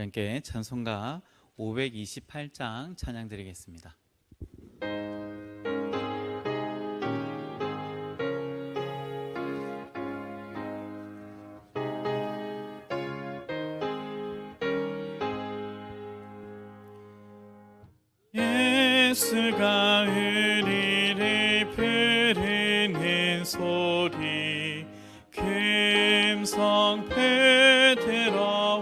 함께 찬송가 528장 찬양 드리겠습니다. 예수가 우리를 부르는 소리 금성 베드로워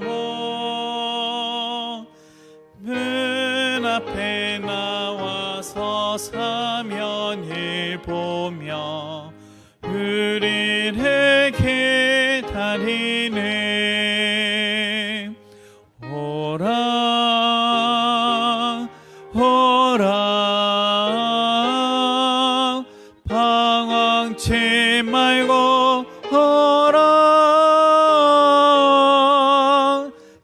문 앞에 나와서 사면을 보며 우리를 기다리네. 오라 오라 방황치 말고 오라.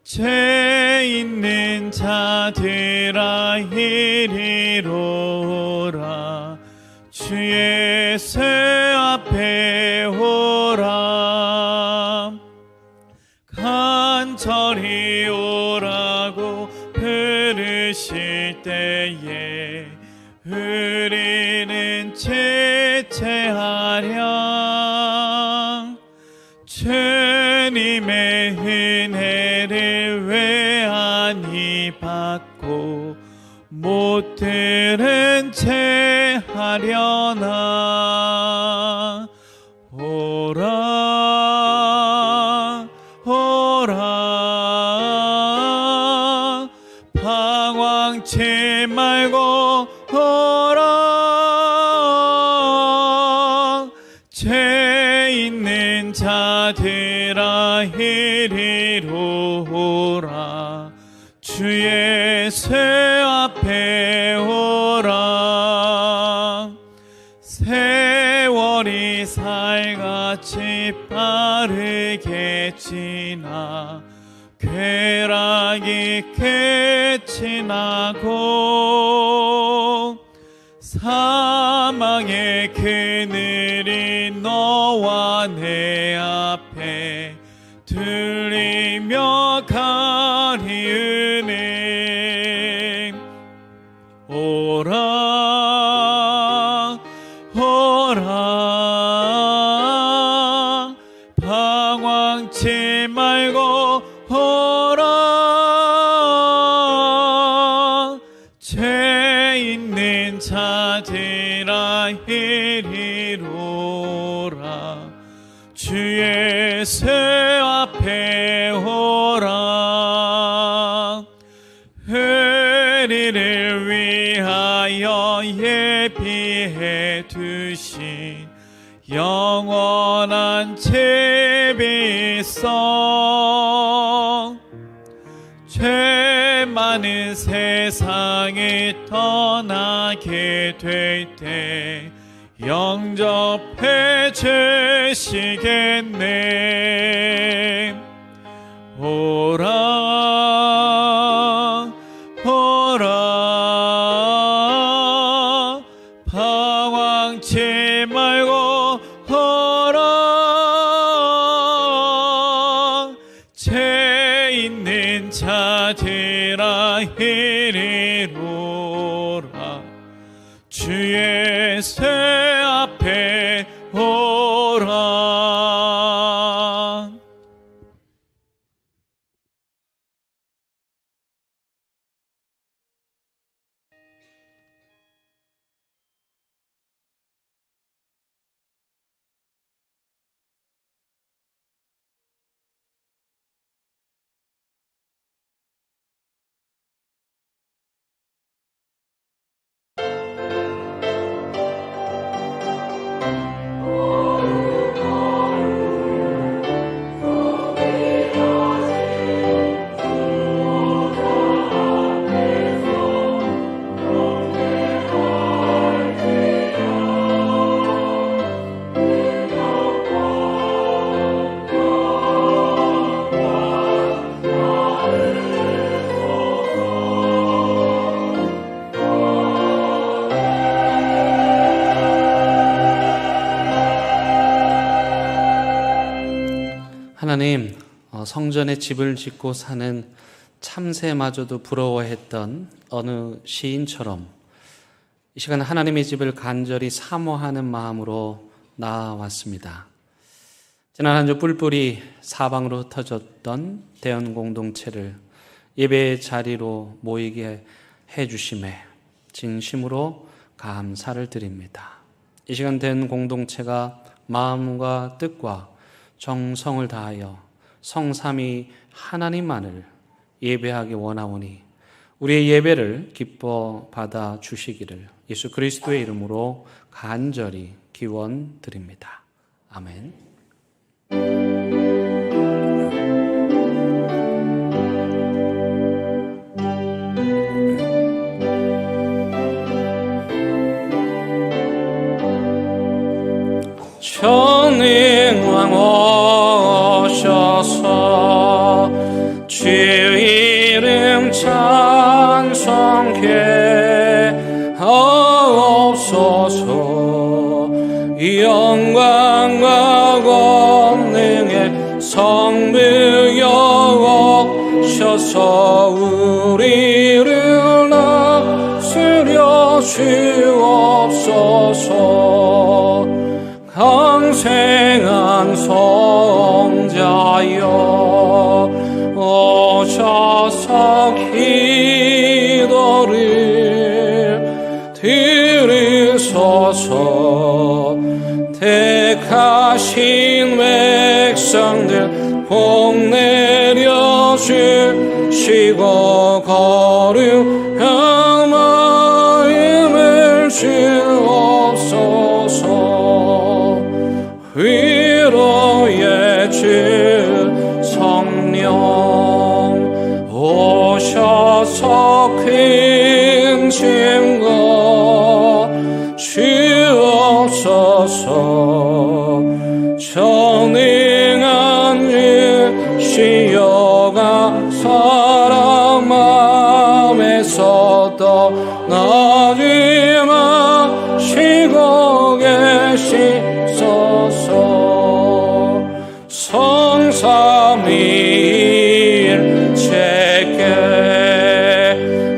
죄 있는 자들아 이리로 오라. 주 예수 앞에 오라. 간절히 오라고 부르실 때에 우리는 지체하랴. 주님의 은혜를 왜 아니 받고 못 들은 채 하려나. 오라 오라 방황치 말고 오라. 죄 있는 자들아 이리로 오라. 주 예수 앞에 오라. 세월이 살같이 빠르게 지나 쾌락이 끝이 나고 사망의 그늘이 너와 내 앞에 들리며 가리우네. 오라 오라 방황치 말고 오라. 죄 있는 자들아 이리로 오라. 주 예수 앞에 오라. 우리를 위하여 예비해 두신 영원한 집이 있어. 죄 많은 세상을 떠나게 될 때 영접해 주시겠네. 오라 오라 방황치 말고 오라. 죄 있는 자들아 이리로 오라. 주 예수 앞에 오라. 하나님, 성전에 집을 짓고 사는 참새마저도 부러워했던 어느 시인처럼 이 시간 하나님의 집을 간절히 사모하는 마음으로 나아왔습니다. 지난 한 주 뿔뿔이 사방으로 흩어졌던 대원 공동체를 예배의 자리로 모이게 해주심에 진심으로 감사를 드립니다. 이 시간 대원 공동체가 마음과 뜻과 정성을 다하여 성삼위 하나님만을 예배하기 원하오니 우리의 예배를 기뻐 받아 주시기를 예수 그리스도의 이름으로 간절히 기원드립니다. 아멘. 전능왕 오셔서 주 이름 찬송케 하옵소서. 영광과 권능의 성부 여옵소서. 우리를 다스려 주옵소서. 강생한 성자여 오셔서 기도를 들으소서. 택하신 백성들 복 내려 주시고 거룩한 마음을 주옵소서. 위로의 주 성령 오셔서 큰 증거 주옵소서. 전능한 주시여가 사람 마음에서 떠나지 마시고 계시소서. 성삼위일체께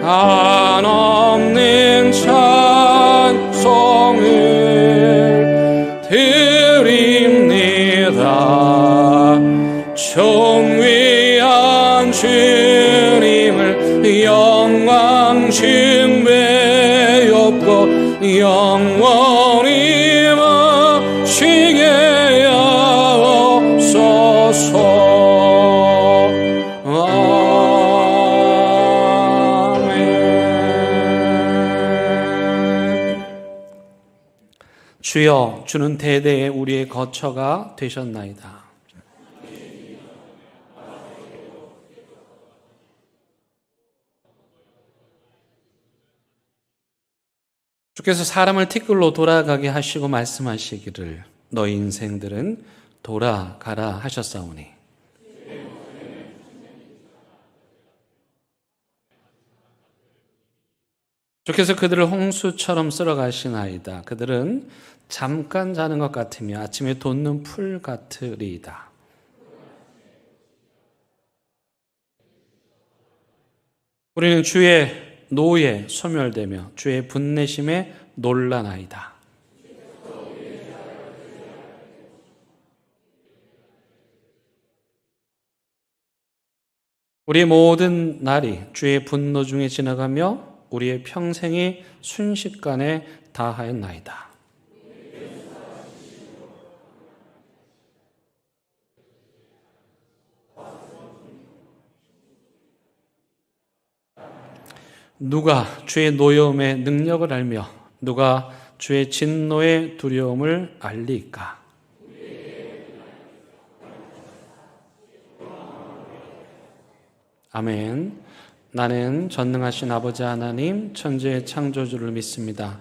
한없는 찬송을 드립니다. 존귀한 주님을 영광 숭배였고 영원히 마시게 하옵소서. 아멘. 주여, 주는 대대에 우리의 거처가 되셨나이다. 주께서 사람을 티끌로 돌아가게 하시고 말씀하시기를 너희 인생들은 돌아가라 하셨사오니. 주께서 그들을 홍수처럼 쓸어가시나이다. 그들은 잠깐 자는 것 같으며 아침에 돋는 풀 같으리이다. 우리는 주의 노에 소멸되며 주의 분내심에 놀라나이다. 우리의 모든 날이 주의 분노 중에 지나가며 우리의 평생이 순식간에 다하였나이다. 누가 주의 노여움의 능력을 알며 누가 주의 진노의 두려움을 알리까? 아멘. 나는 전능하신 아버지 하나님 천지의 창조주를 믿습니다.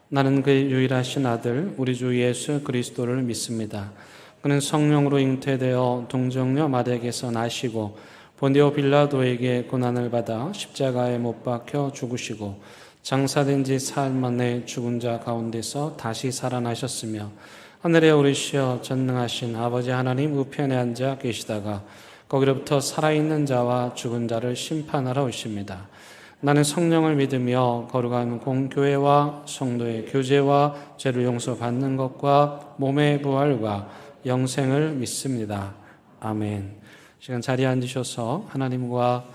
나는 그의 유일하신 아들 우리 주 예수 그리스도를 믿습니다. 그는 성령으로 잉태되어 동정녀 마리아에게서 나시고 본디오 빌라도에게 고난을 받아 십자가에 못 박혀 죽으시고 장사된 지 사흘 만에 죽은 자 가운데서 다시 살아나셨으며 하늘에 오르시어 전능하신 아버지 하나님 우편에 앉아 계시다가 거기로부터 살아있는 자와 죽은 자를 심판하러 오십니다. 나는 성령을 믿으며 거룩한 공교회와 성도의 교제와 죄를 용서받는 것과 몸의 부활과 영생을 믿습니다. 아멘. 시간 자리에 앉으셔서 하나님과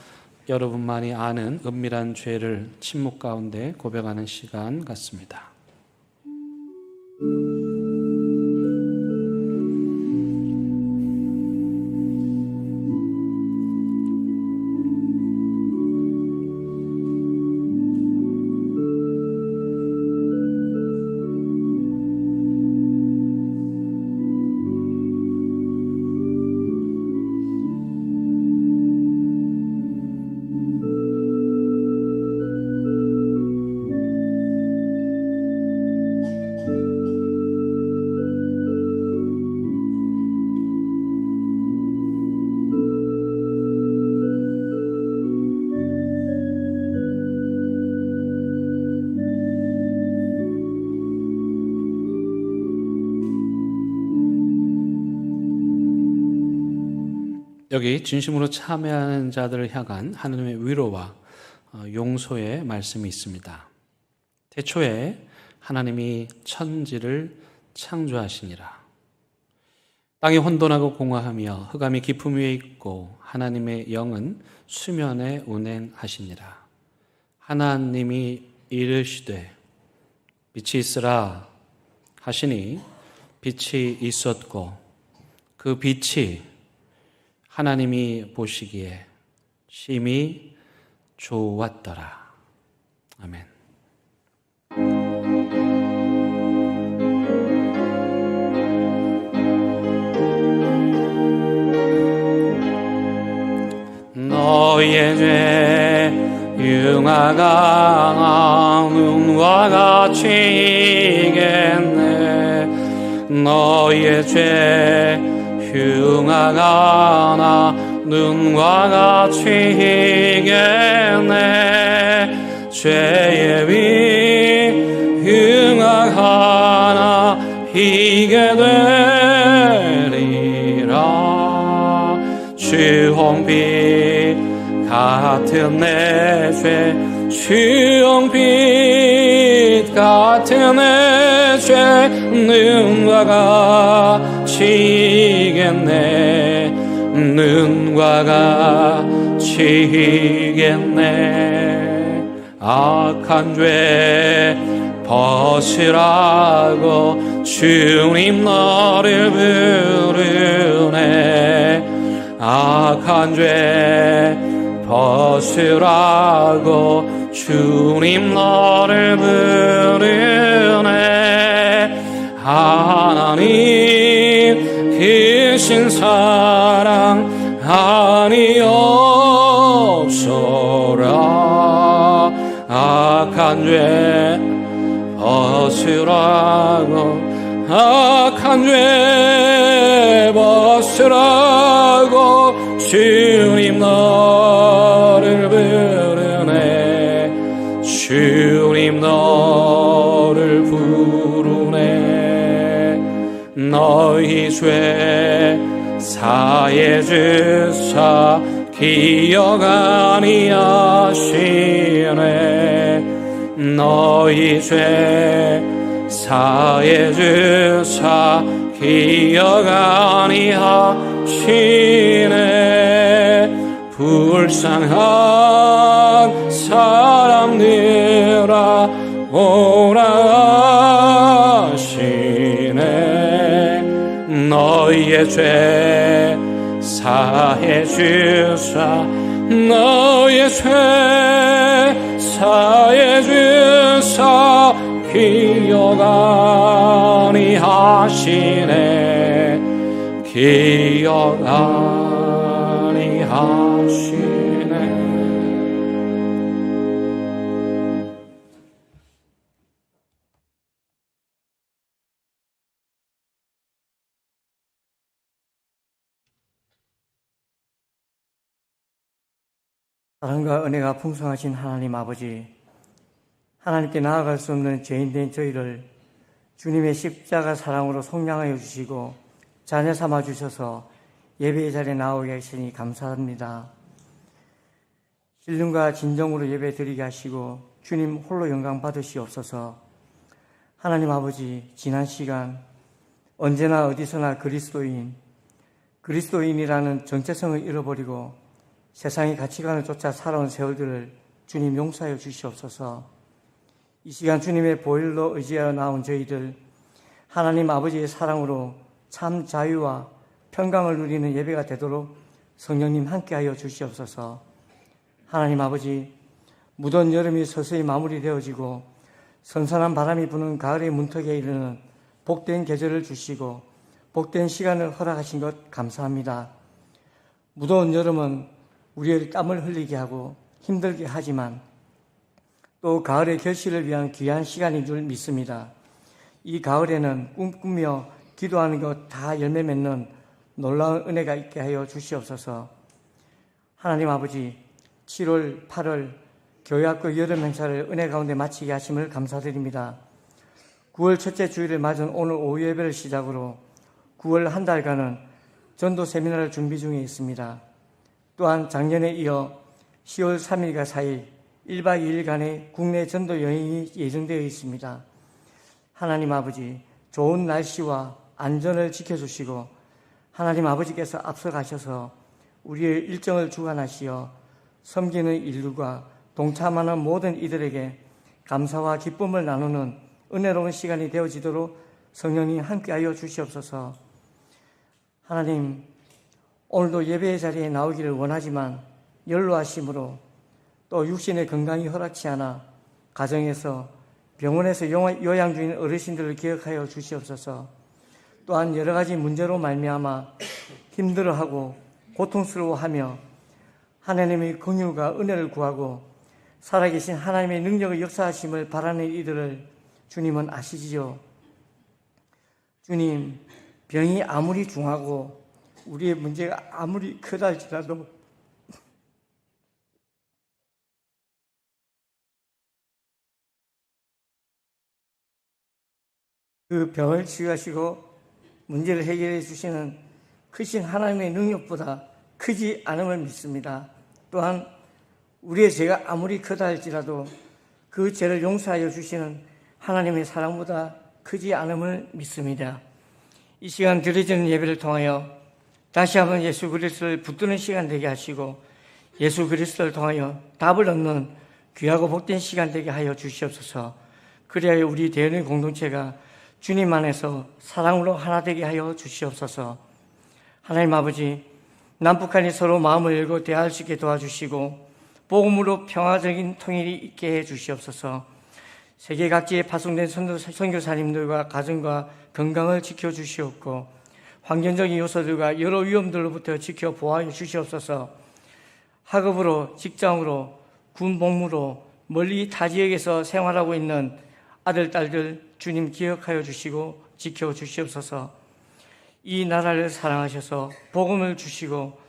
여러분만이 아는 은밀한 죄를 침묵 가운데 고백하는 시간 갖습니다. 여기 진심으로 참여하는 자들을 향한 하나님의 위로와 용서의 말씀이 있습니다. 태초에 하나님이 천지를 창조하시니라. 땅이 혼돈하고 공허하며 흑암이 깊음 위에 있고 하나님의 영은 수면에 운행하시니라. 하나님이 이르시되 빛이 있으라 하시니 빛이 있었고 그 빛이 하나님이 보시기에 심히 좋았더라. 아멘. 너의 죄 융화가 눈과 같이 이겠네. 너의 죄 흉아가 나 눈과 같이 이겠네. 죄의 위 흉아가 나 이게 되리라. 주홍빛 같은 내 죄 주홍빛 같은 내 죄 눈과 같이 이겠네. 눈과 같이 이겠네. 악한 죄 벗으라고 주님 너를 부르네. 악한 죄 벗으라고 주님 너를 부르네. 하나님 크신 사랑 아니옵소라. 악한 죄 벗으라고 악한 죄 벗으라고 주님 너를 부르네. 주님 너를 부르네. 너희 죄 사해 주사 기억 아니하시네. 너희 죄 사해 주사 기억 아니하시네. 불쌍한 사람들아 오라 하시네. 너희의 죄 사해 주사 너희의 죄 사해 주사 기억 아니하시네. 기억 아니하시네. 사랑과 은혜가 풍성하신 하나님 아버지, 하나님께 나아갈 수 없는 죄인된 저희를 주님의 십자가 사랑으로 속량하여 주시고 자녀 삼아 주셔서 예배의 자리에 나오게 하시니 감사합니다. 신령과 진정으로 예배 드리게 하시고 주님 홀로 영광 받으시옵소서. 하나님 아버지, 지난 시간 언제나 어디서나 그리스도인이라는 정체성을 잃어버리고 세상의 가치관을 쫓아 살아온 세월들을 주님 용서하여 주시옵소서. 이 시간 주님의 보혈로 의지하여 나온 저희들 하나님 아버지의 사랑으로 참 자유와 평강을 누리는 예배가 되도록 성령님 함께하여 주시옵소서. 하나님 아버지, 무더운 여름이 서서히 마무리되어지고 선선한 바람이 부는 가을의 문턱에 이르는 복된 계절을 주시고 복된 시간을 허락하신 것 감사합니다. 무더운 여름은 우리의 땀을 흘리게 하고 힘들게 하지만 또 가을의 결실을 위한 귀한 시간인 줄 믿습니다. 이 가을에는 꿈꾸며 기도하는 것 다 열매 맺는 놀라운 은혜가 있게 하여 주시옵소서. 하나님 아버지, 7월, 8월 교회학교 여름 행사를 은혜 가운데 마치게 하심을 감사드립니다. 9월 첫째 주일을 맞은 오늘 오후 예배를 시작으로 9월 한 달간은 전도 세미나를 준비 중에 있습니다. 또한 작년에 이어 10월 3일과 4일 1박 2일간의 국내 전도 여행이 예정되어 있습니다. 하나님 아버지, 좋은 날씨와 안전을 지켜주시고 하나님 아버지께서 앞서가셔서 우리의 일정을 주관하시어 섬기는 인류가 동참하는 모든 이들에게 감사와 기쁨을 나누는 은혜로운 시간이 되어지도록 성령님 함께하여 주시옵소서. 하나님, 오늘도 예배의 자리에 나오기를 원하지만 연로하심으로 또 육신의 건강이 허락치 않아 가정에서 병원에서 요양 중인 어르신들을 기억하여 주시옵소서. 또한 여러 가지 문제로 말미암아 힘들어하고 고통스러워하며 하나님의 긍휼과 은혜를 구하고 살아계신 하나님의 능력의 역사하심을 바라는 이들을 주님은 아시지요. 주님, 병이 아무리 중하고 우리의 문제가 아무리 크다 할지라도 그 병을 치유하시고 문제를 해결해 주시는 크신 하나님의 능력보다 크지 않음을 믿습니다. 또한 우리의 죄가 아무리 크다 할지라도 그 죄를 용서하여 주시는 하나님의 사랑보다 크지 않음을 믿습니다. 이 시간 드려지는 예배를 통하여 다시 한번 예수 그리스도를 붙드는 시간 되게 하시고 예수 그리스도를 통하여 답을 얻는 귀하고 복된 시간 되게 하여 주시옵소서. 그리하여 우리 대연의 공동체가 주님 안에서 사랑으로 하나 되게 하여 주시옵소서. 하나님 아버지, 남북한이 서로 마음을 열고 대화할 수 있게 도와주시고 복음으로 평화적인 통일이 있게 해 주시옵소서. 세계 각지에 파송된 선교사님들과 가정과 건강을 지켜주시옵고 환경적인 요소들과 여러 위험들로부터 지켜 보호하여 주시옵소서. 학업으로, 직장으로, 군 복무로 멀리 타 지역에서 생활하고 있는 아들, 딸들 주님 기억하여 주시고 지켜 주시옵소서. 이 나라를 사랑하셔서 복음을 주시고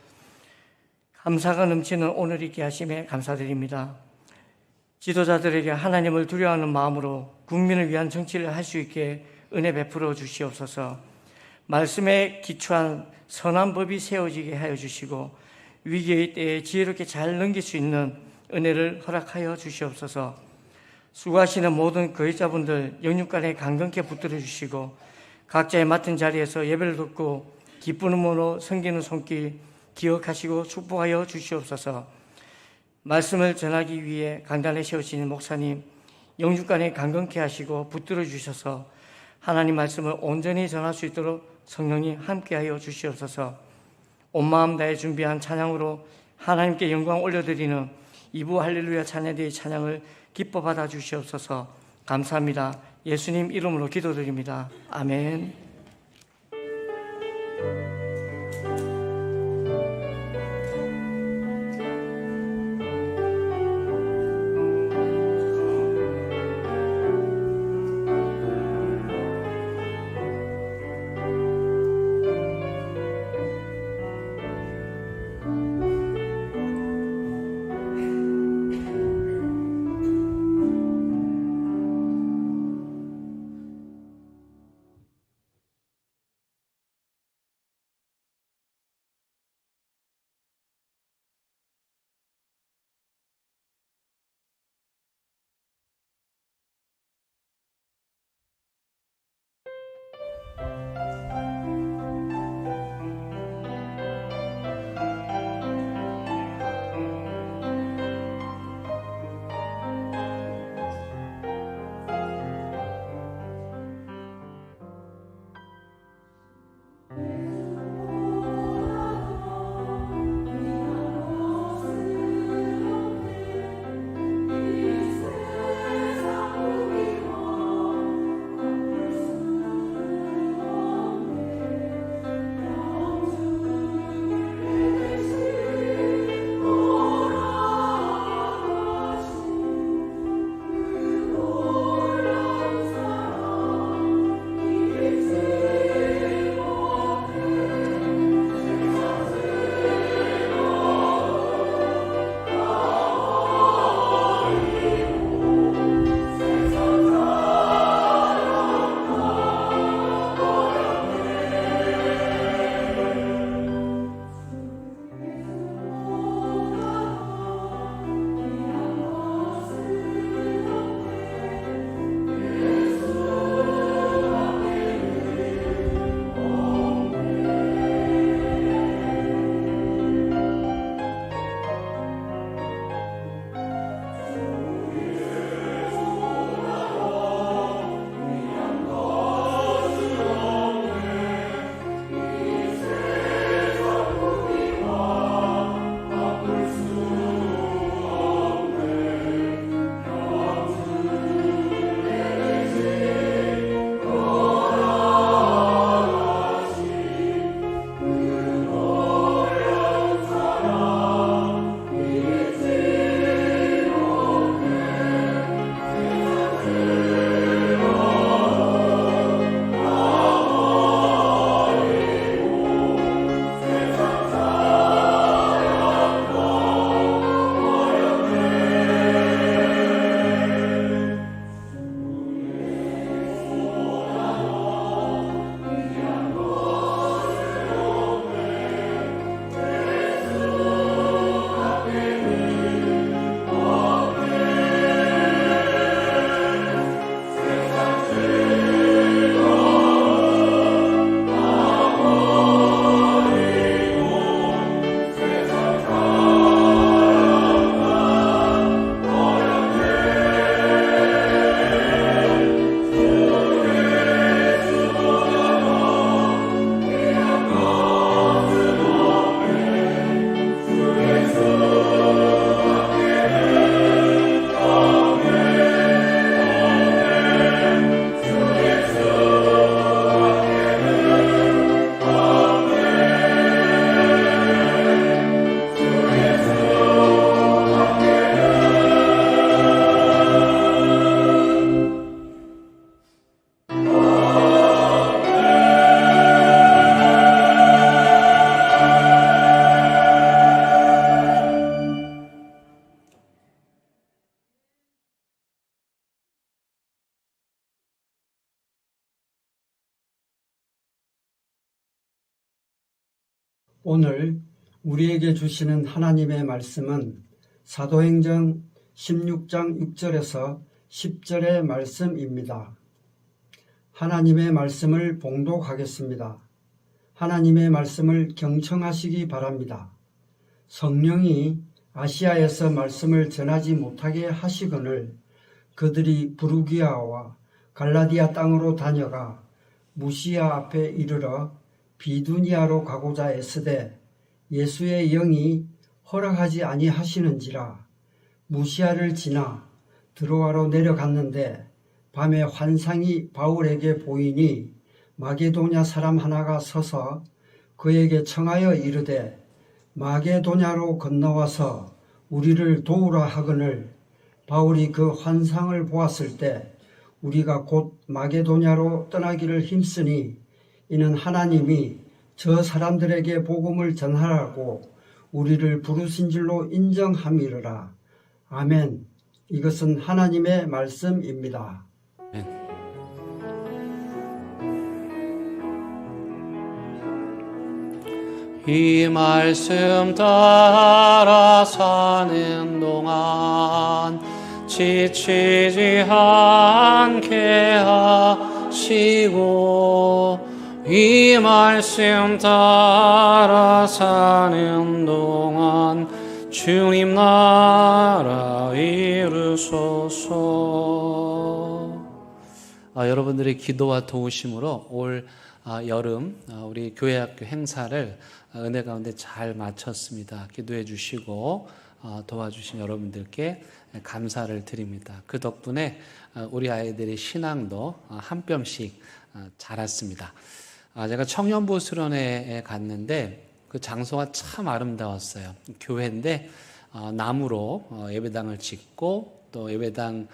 감사가 넘치는 오늘 있게 하심에 감사드립니다. 지도자들에게 하나님을 두려워하는 마음으로 국민을 위한 정치를 할 수 있게 은혜 베풀어 주시옵소서. 말씀에 기초한 선한 법이 세워지게 하여 주시고 위기의 때에 지혜롭게 잘 넘길 수 있는 은혜를 허락하여 주시옵소서. 수고하시는 모든 거역자분들 영육간에 강건케 붙들어 주시고 각자의 맡은 자리에서 예배를 듣고 기쁜 음으로 섬기는 손길 기억하시고 축복하여 주시옵소서. 말씀을 전하기 위해 강단에 세우시는 목사님 영육간에 강건케 하시고 붙들어 주셔서 하나님 말씀을 온전히 전할 수 있도록 성령님 함께하여 주시옵소서. 온 마음 다해 준비한 찬양으로 하나님께 영광 올려드리는 2부 할렐루야 찬양대의 찬양을 기뻐 받아 주시옵소서. 감사합니다. 예수님 이름으로 기도드립니다. 아멘. 오늘 우리에게 주시는 하나님의 말씀은 사도행전 16장 6절에서 10절의 말씀입니다. 하나님의 말씀을 봉독하겠습니다. 하나님의 말씀을 경청하시기 바랍니다. 성령이 아시아에서 말씀을 전하지 못하게 하시거늘 그들이 부르기아와 갈라디아 땅으로 다녀가 무시아 앞에 이르러 비두니아로 가고자 애쓰되 예수의 영이 허락하지 아니하시는지라. 무시아를 지나 드로아로 내려갔는데 밤에 환상이 바울에게 보이니 마게도냐 사람 하나가 서서 그에게 청하여 이르되 마게도냐로 건너와서 우리를 도우라 하거늘 바울이 그 환상을 보았을 때 우리가 곧 마게도냐로 떠나기를 힘쓰니 이는 하나님이 저 사람들에게 복음을 전하라고 우리를 부르신 줄로 인정함이르라. 아멘. 이것은 하나님의 말씀입니다. 이 말씀 따라 사는 동안 지치지 않게 하시고 이 말씀 따라 사는 동안 주님 나라 이루소서. 여러분들의 기도와 도우심으로 올 여름 우리 교회학교 행사를 은혜 가운데 잘 마쳤습니다. 기도해 주시고 도와주신 여러분들께 감사를 드립니다. 그 덕분에 우리 아이들의 신앙도 한 뼘씩 자랐습니다. 제가 청년부 수련회에 갔는데 그 장소가 참 아름다웠어요. 교회인데 나무로 예배당을 짓고 또 예배당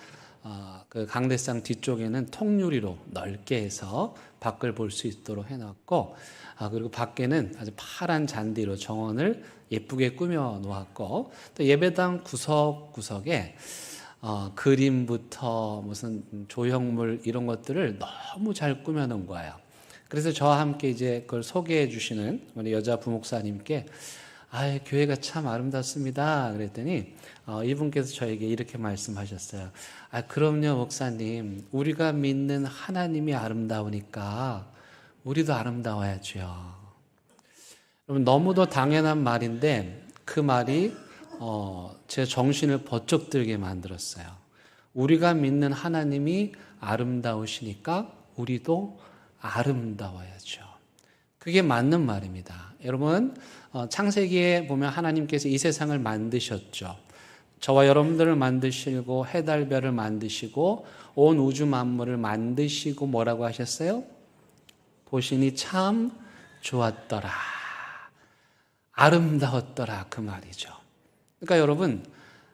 그 강대상 뒤쪽에는 통유리로 넓게 해서 밖을 볼 수 있도록 해놨고 그리고 밖에는 아주 파란 잔디로 정원을 예쁘게 꾸며 놓았고 또 예배당 구석구석에 그림부터 무슨 조형물 이런 것들을 너무 잘 꾸며 놓은 거예요. 그래서 저와 함께 이제 그걸 소개해 주시는 우리 여자 부목사님께 교회가 참 아름답습니다. 그랬더니 이분께서 저에게 이렇게 말씀하셨어요. 그럼요, 목사님. 우리가 믿는 하나님이 아름다우니까 우리도 아름다워야죠. 여러분, 너무도 당연한 말인데 그 말이 제 정신을 번쩍 들게 만들었어요. 우리가 믿는 하나님이 아름다우시니까 우리도 아름다워야죠. 그게 맞는 말입니다. 여러분, 창세기에 보면 하나님께서 이 세상을 만드셨죠. 저와 여러분들을 만드시고 해달별을 만드시고 온 우주 만물을 만드시고 뭐라고 하셨어요? 보시니 참 좋았더라. 아름다웠더라. 그 말이죠. 그러니까 여러분,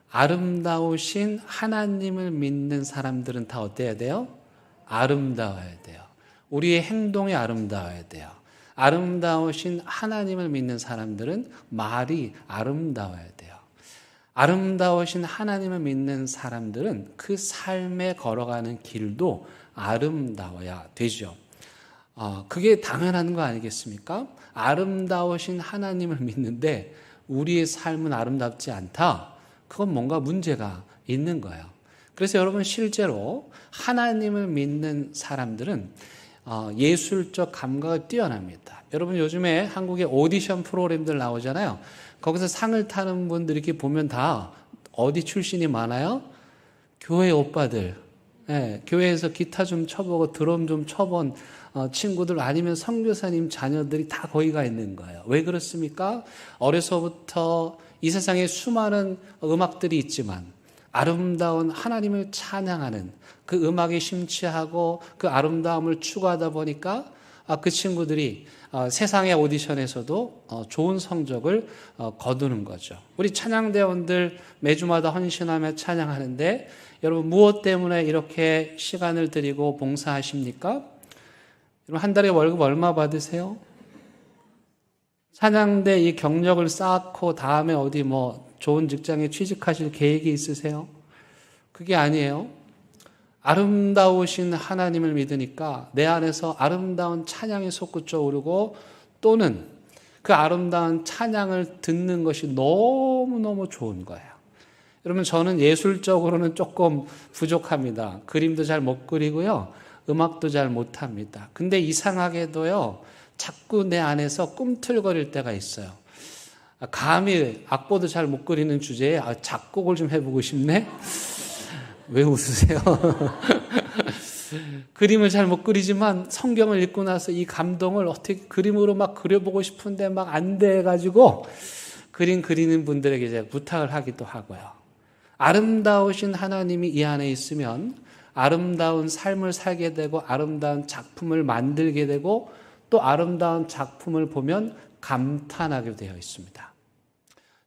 아름다우신 하나님을 믿는 사람들은 다 어때야 돼요? 아름다워야 돼요. 우리의 행동이 아름다워야 돼요. 아름다우신 하나님을 믿는 사람들은 말이 아름다워야 돼요. 아름다우신 하나님을 믿는 사람들은 그 삶에 걸어가는 길도 아름다워야 되죠. 그게 당연한 거 아니겠습니까? 아름다우신 하나님을 믿는데 우리의 삶은 아름답지 않다. 그건 뭔가 문제가 있는 거예요. 그래서 여러분 실제로 하나님을 믿는 사람들은 예술적 감각이 뛰어납니다. 여러분 요즘에 한국에 오디션 프로그램들 나오잖아요. 거기서 상을 타는 분들 이렇게 보면 다 어디 출신이 많아요? 교회 오빠들. 교회에서 기타 좀 쳐보고 드럼 좀 쳐본 친구들 아니면 선교사님 자녀들이 다 거기 가 있는 거예요. 왜 그렇습니까? 어려서부터 이 세상에 수많은 음악들이 있지만 아름다운 하나님을 찬양하는 그 음악에 심취하고 그 아름다움을 추구하다 보니까 그 친구들이 세상의 오디션에서도 좋은 성적을 거두는 거죠. 우리 찬양대원들 매주마다 헌신하며 찬양하는데 여러분 무엇 때문에 이렇게 시간을 들이고 봉사하십니까? 여러분 한 달에 월급 얼마 받으세요? 찬양대 이 경력을 쌓고 다음에 어디 좋은 직장에 취직하실 계획이 있으세요? 그게 아니에요. 아름다우신 하나님을 믿으니까 내 안에서 아름다운 찬양이 솟구쳐 오르고 또는 그 아름다운 찬양을 듣는 것이 너무너무 좋은 거예요. 여러분, 저는 예술적으로는 조금 부족합니다. 그림도 잘 못 그리고요. 음악도 잘 못합니다. 근데 이상하게도요, 자꾸 내 안에서 꿈틀거릴 때가 있어요. 감히 악보도 잘 못 그리는 주제에 작곡을 좀 해보고 싶네? 왜 웃으세요? 그림을 잘 못 그리지만 성경을 읽고 나서 이 감동을 어떻게 그림으로 막 그려보고 싶은데 막 안 돼가지고 그림 그리는 분들에게 제가 부탁을 하기도 하고요. 아름다우신 하나님이 이 안에 있으면 아름다운 삶을 살게 되고 아름다운 작품을 만들게 되고 또 아름다운 작품을 보면 감탄하게 되어 있습니다.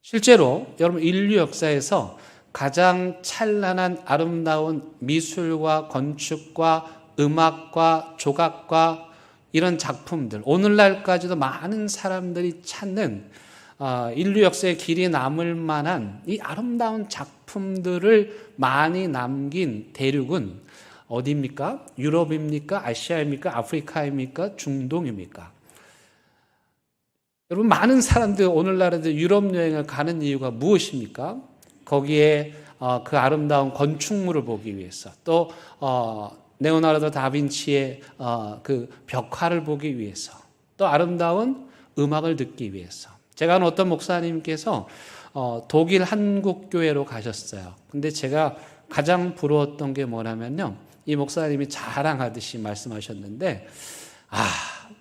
실제로 여러분, 인류 역사에서 가장 찬란한 아름다운 미술과 건축과 음악과 조각과 이런 작품들, 오늘날까지도 많은 사람들이 찾는 인류 역사의 길이 남을 만한 이 아름다운 작품들을 많이 남긴 대륙은 어디입니까? 유럽입니까? 아시아입니까? 아프리카입니까? 중동입니까? 여러분, 많은 사람들이 오늘날에도 유럽 여행을 가는 이유가 무엇입니까? 거기에 그 아름다운 건축물을 보기 위해서, 또 레오나르도 다빈치의 그 벽화를 보기 위해서, 또 아름다운 음악을 듣기 위해서. 제가 아는 어떤 목사님께서 독일 한국교회로 가셨어요. 근데 제가 가장 부러웠던 게 뭐냐면요, 이 목사님이 자랑하듯이 말씀하셨는데,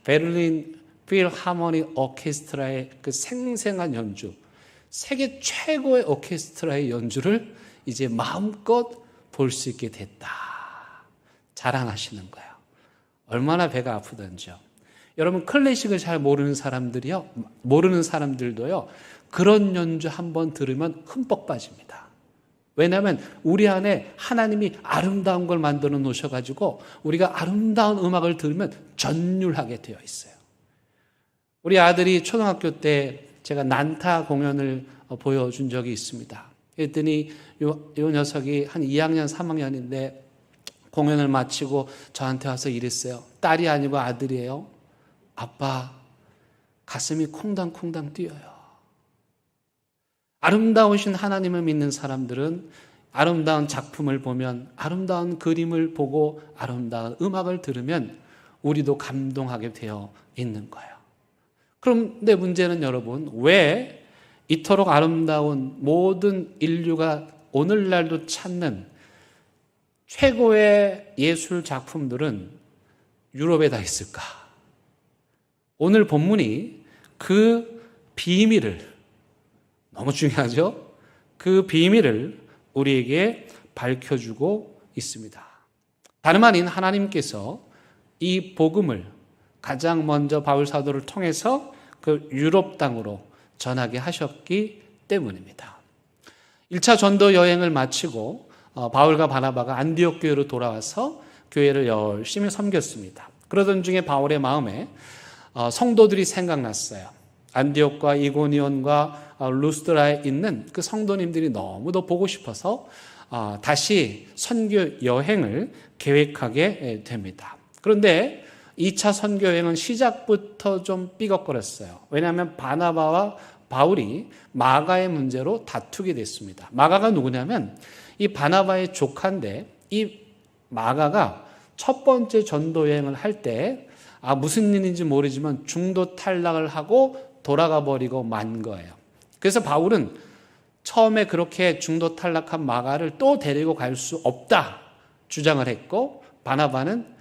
베를린 필하모니 오케스트라의 그 생생한 연주, 세계 최고의 오케스트라의 연주를 이제 마음껏 볼 수 있게 됐다, 자랑하시는 거예요. 얼마나 배가 아프던지요. 여러분, 클래식을 잘 모르는 사람들도요, 그런 연주 한번 들으면 흠뻑 빠집니다. 왜냐하면 우리 안에 하나님이 아름다운 걸 만들어 놓으셔가지고 우리가 아름다운 음악을 들으면 전율하게 되어 있어요. 우리 아들이 초등학교 때 제가 난타 공연을 보여준 적이 있습니다. 그랬더니 요 녀석이 한 2학년, 3학년인데 공연을 마치고 저한테 와서 이랬어요. 딸이 아니고 아들이에요. 아빠, 가슴이 콩당콩당 뛰어요. 아름다우신 하나님을 믿는 사람들은 아름다운 작품을 보면, 아름다운 그림을 보고 아름다운 음악을 들으면 우리도 감동하게 되어 있는 거예요. 그런데 문제는 여러분, 왜 이토록 아름다운 모든 인류가 오늘날도 찾는 최고의 예술 작품들은 유럽에 다 있을까? 오늘 본문이 그 비밀을, 너무 중요하죠? 그 비밀을 우리에게 밝혀주고 있습니다. 다름 아닌 하나님께서 이 복음을 가장 먼저 바울 사도를 통해서 그 유럽 땅으로 전하게 하셨기 때문입니다. 1차 전도 여행을 마치고 바울과 바나바가 안디옥 교회로 돌아와서 교회를 열심히 섬겼습니다. 그러던 중에 바울의 마음에 성도들이 생각났어요. 안디옥과 이고니온과 루스드라에 있는 그 성도님들이 너무도 보고 싶어서 다시 선교 여행을 계획하게 됩니다. 그런데 2차 선교 여행은 시작부터 좀 삐걱거렸어요. 왜냐하면 바나바와 바울이 마가의 문제로 다투게 됐습니다. 마가가 누구냐면 이 바나바의 조카인데, 이 마가가 첫 번째 전도 여행을 할 때 무슨 일인지 모르지만 중도 탈락을 하고 돌아가 버리고 만 거예요. 그래서 바울은 처음에 그렇게 중도 탈락한 마가를 또 데리고 갈 수 없다 주장을 했고, 바나바는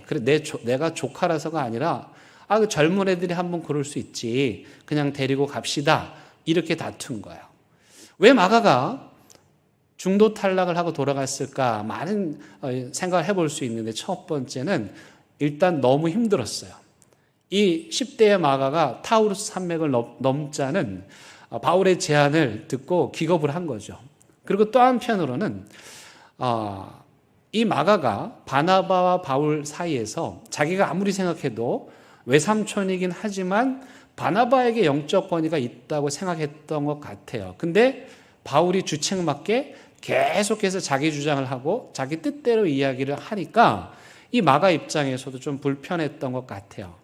그래 내가 조카라서가 아니라 그 젊은 애들이 한번 그럴 수 있지, 그냥 데리고 갑시다, 이렇게 다툰 거예요. 왜 마가가 중도 탈락을 하고 돌아갔을까? 많은 생각을 해볼 수 있는데, 첫 번째는 일단 너무 힘들었어요. 이 10대의 마가가 타우루스 산맥을 넘자는 바울의 제안을 듣고 기겁을 한 거죠. 그리고 또 한편으로는 이 마가가 바나바와 바울 사이에서 자기가 아무리 생각해도 외삼촌이긴 하지만 바나바에게 영적 권위가 있다고 생각했던 것 같아요. 근데 바울이 주책맞게 계속해서 자기 주장을 하고 자기 뜻대로 이야기를 하니까 이 마가 입장에서도 좀 불편했던 것 같아요.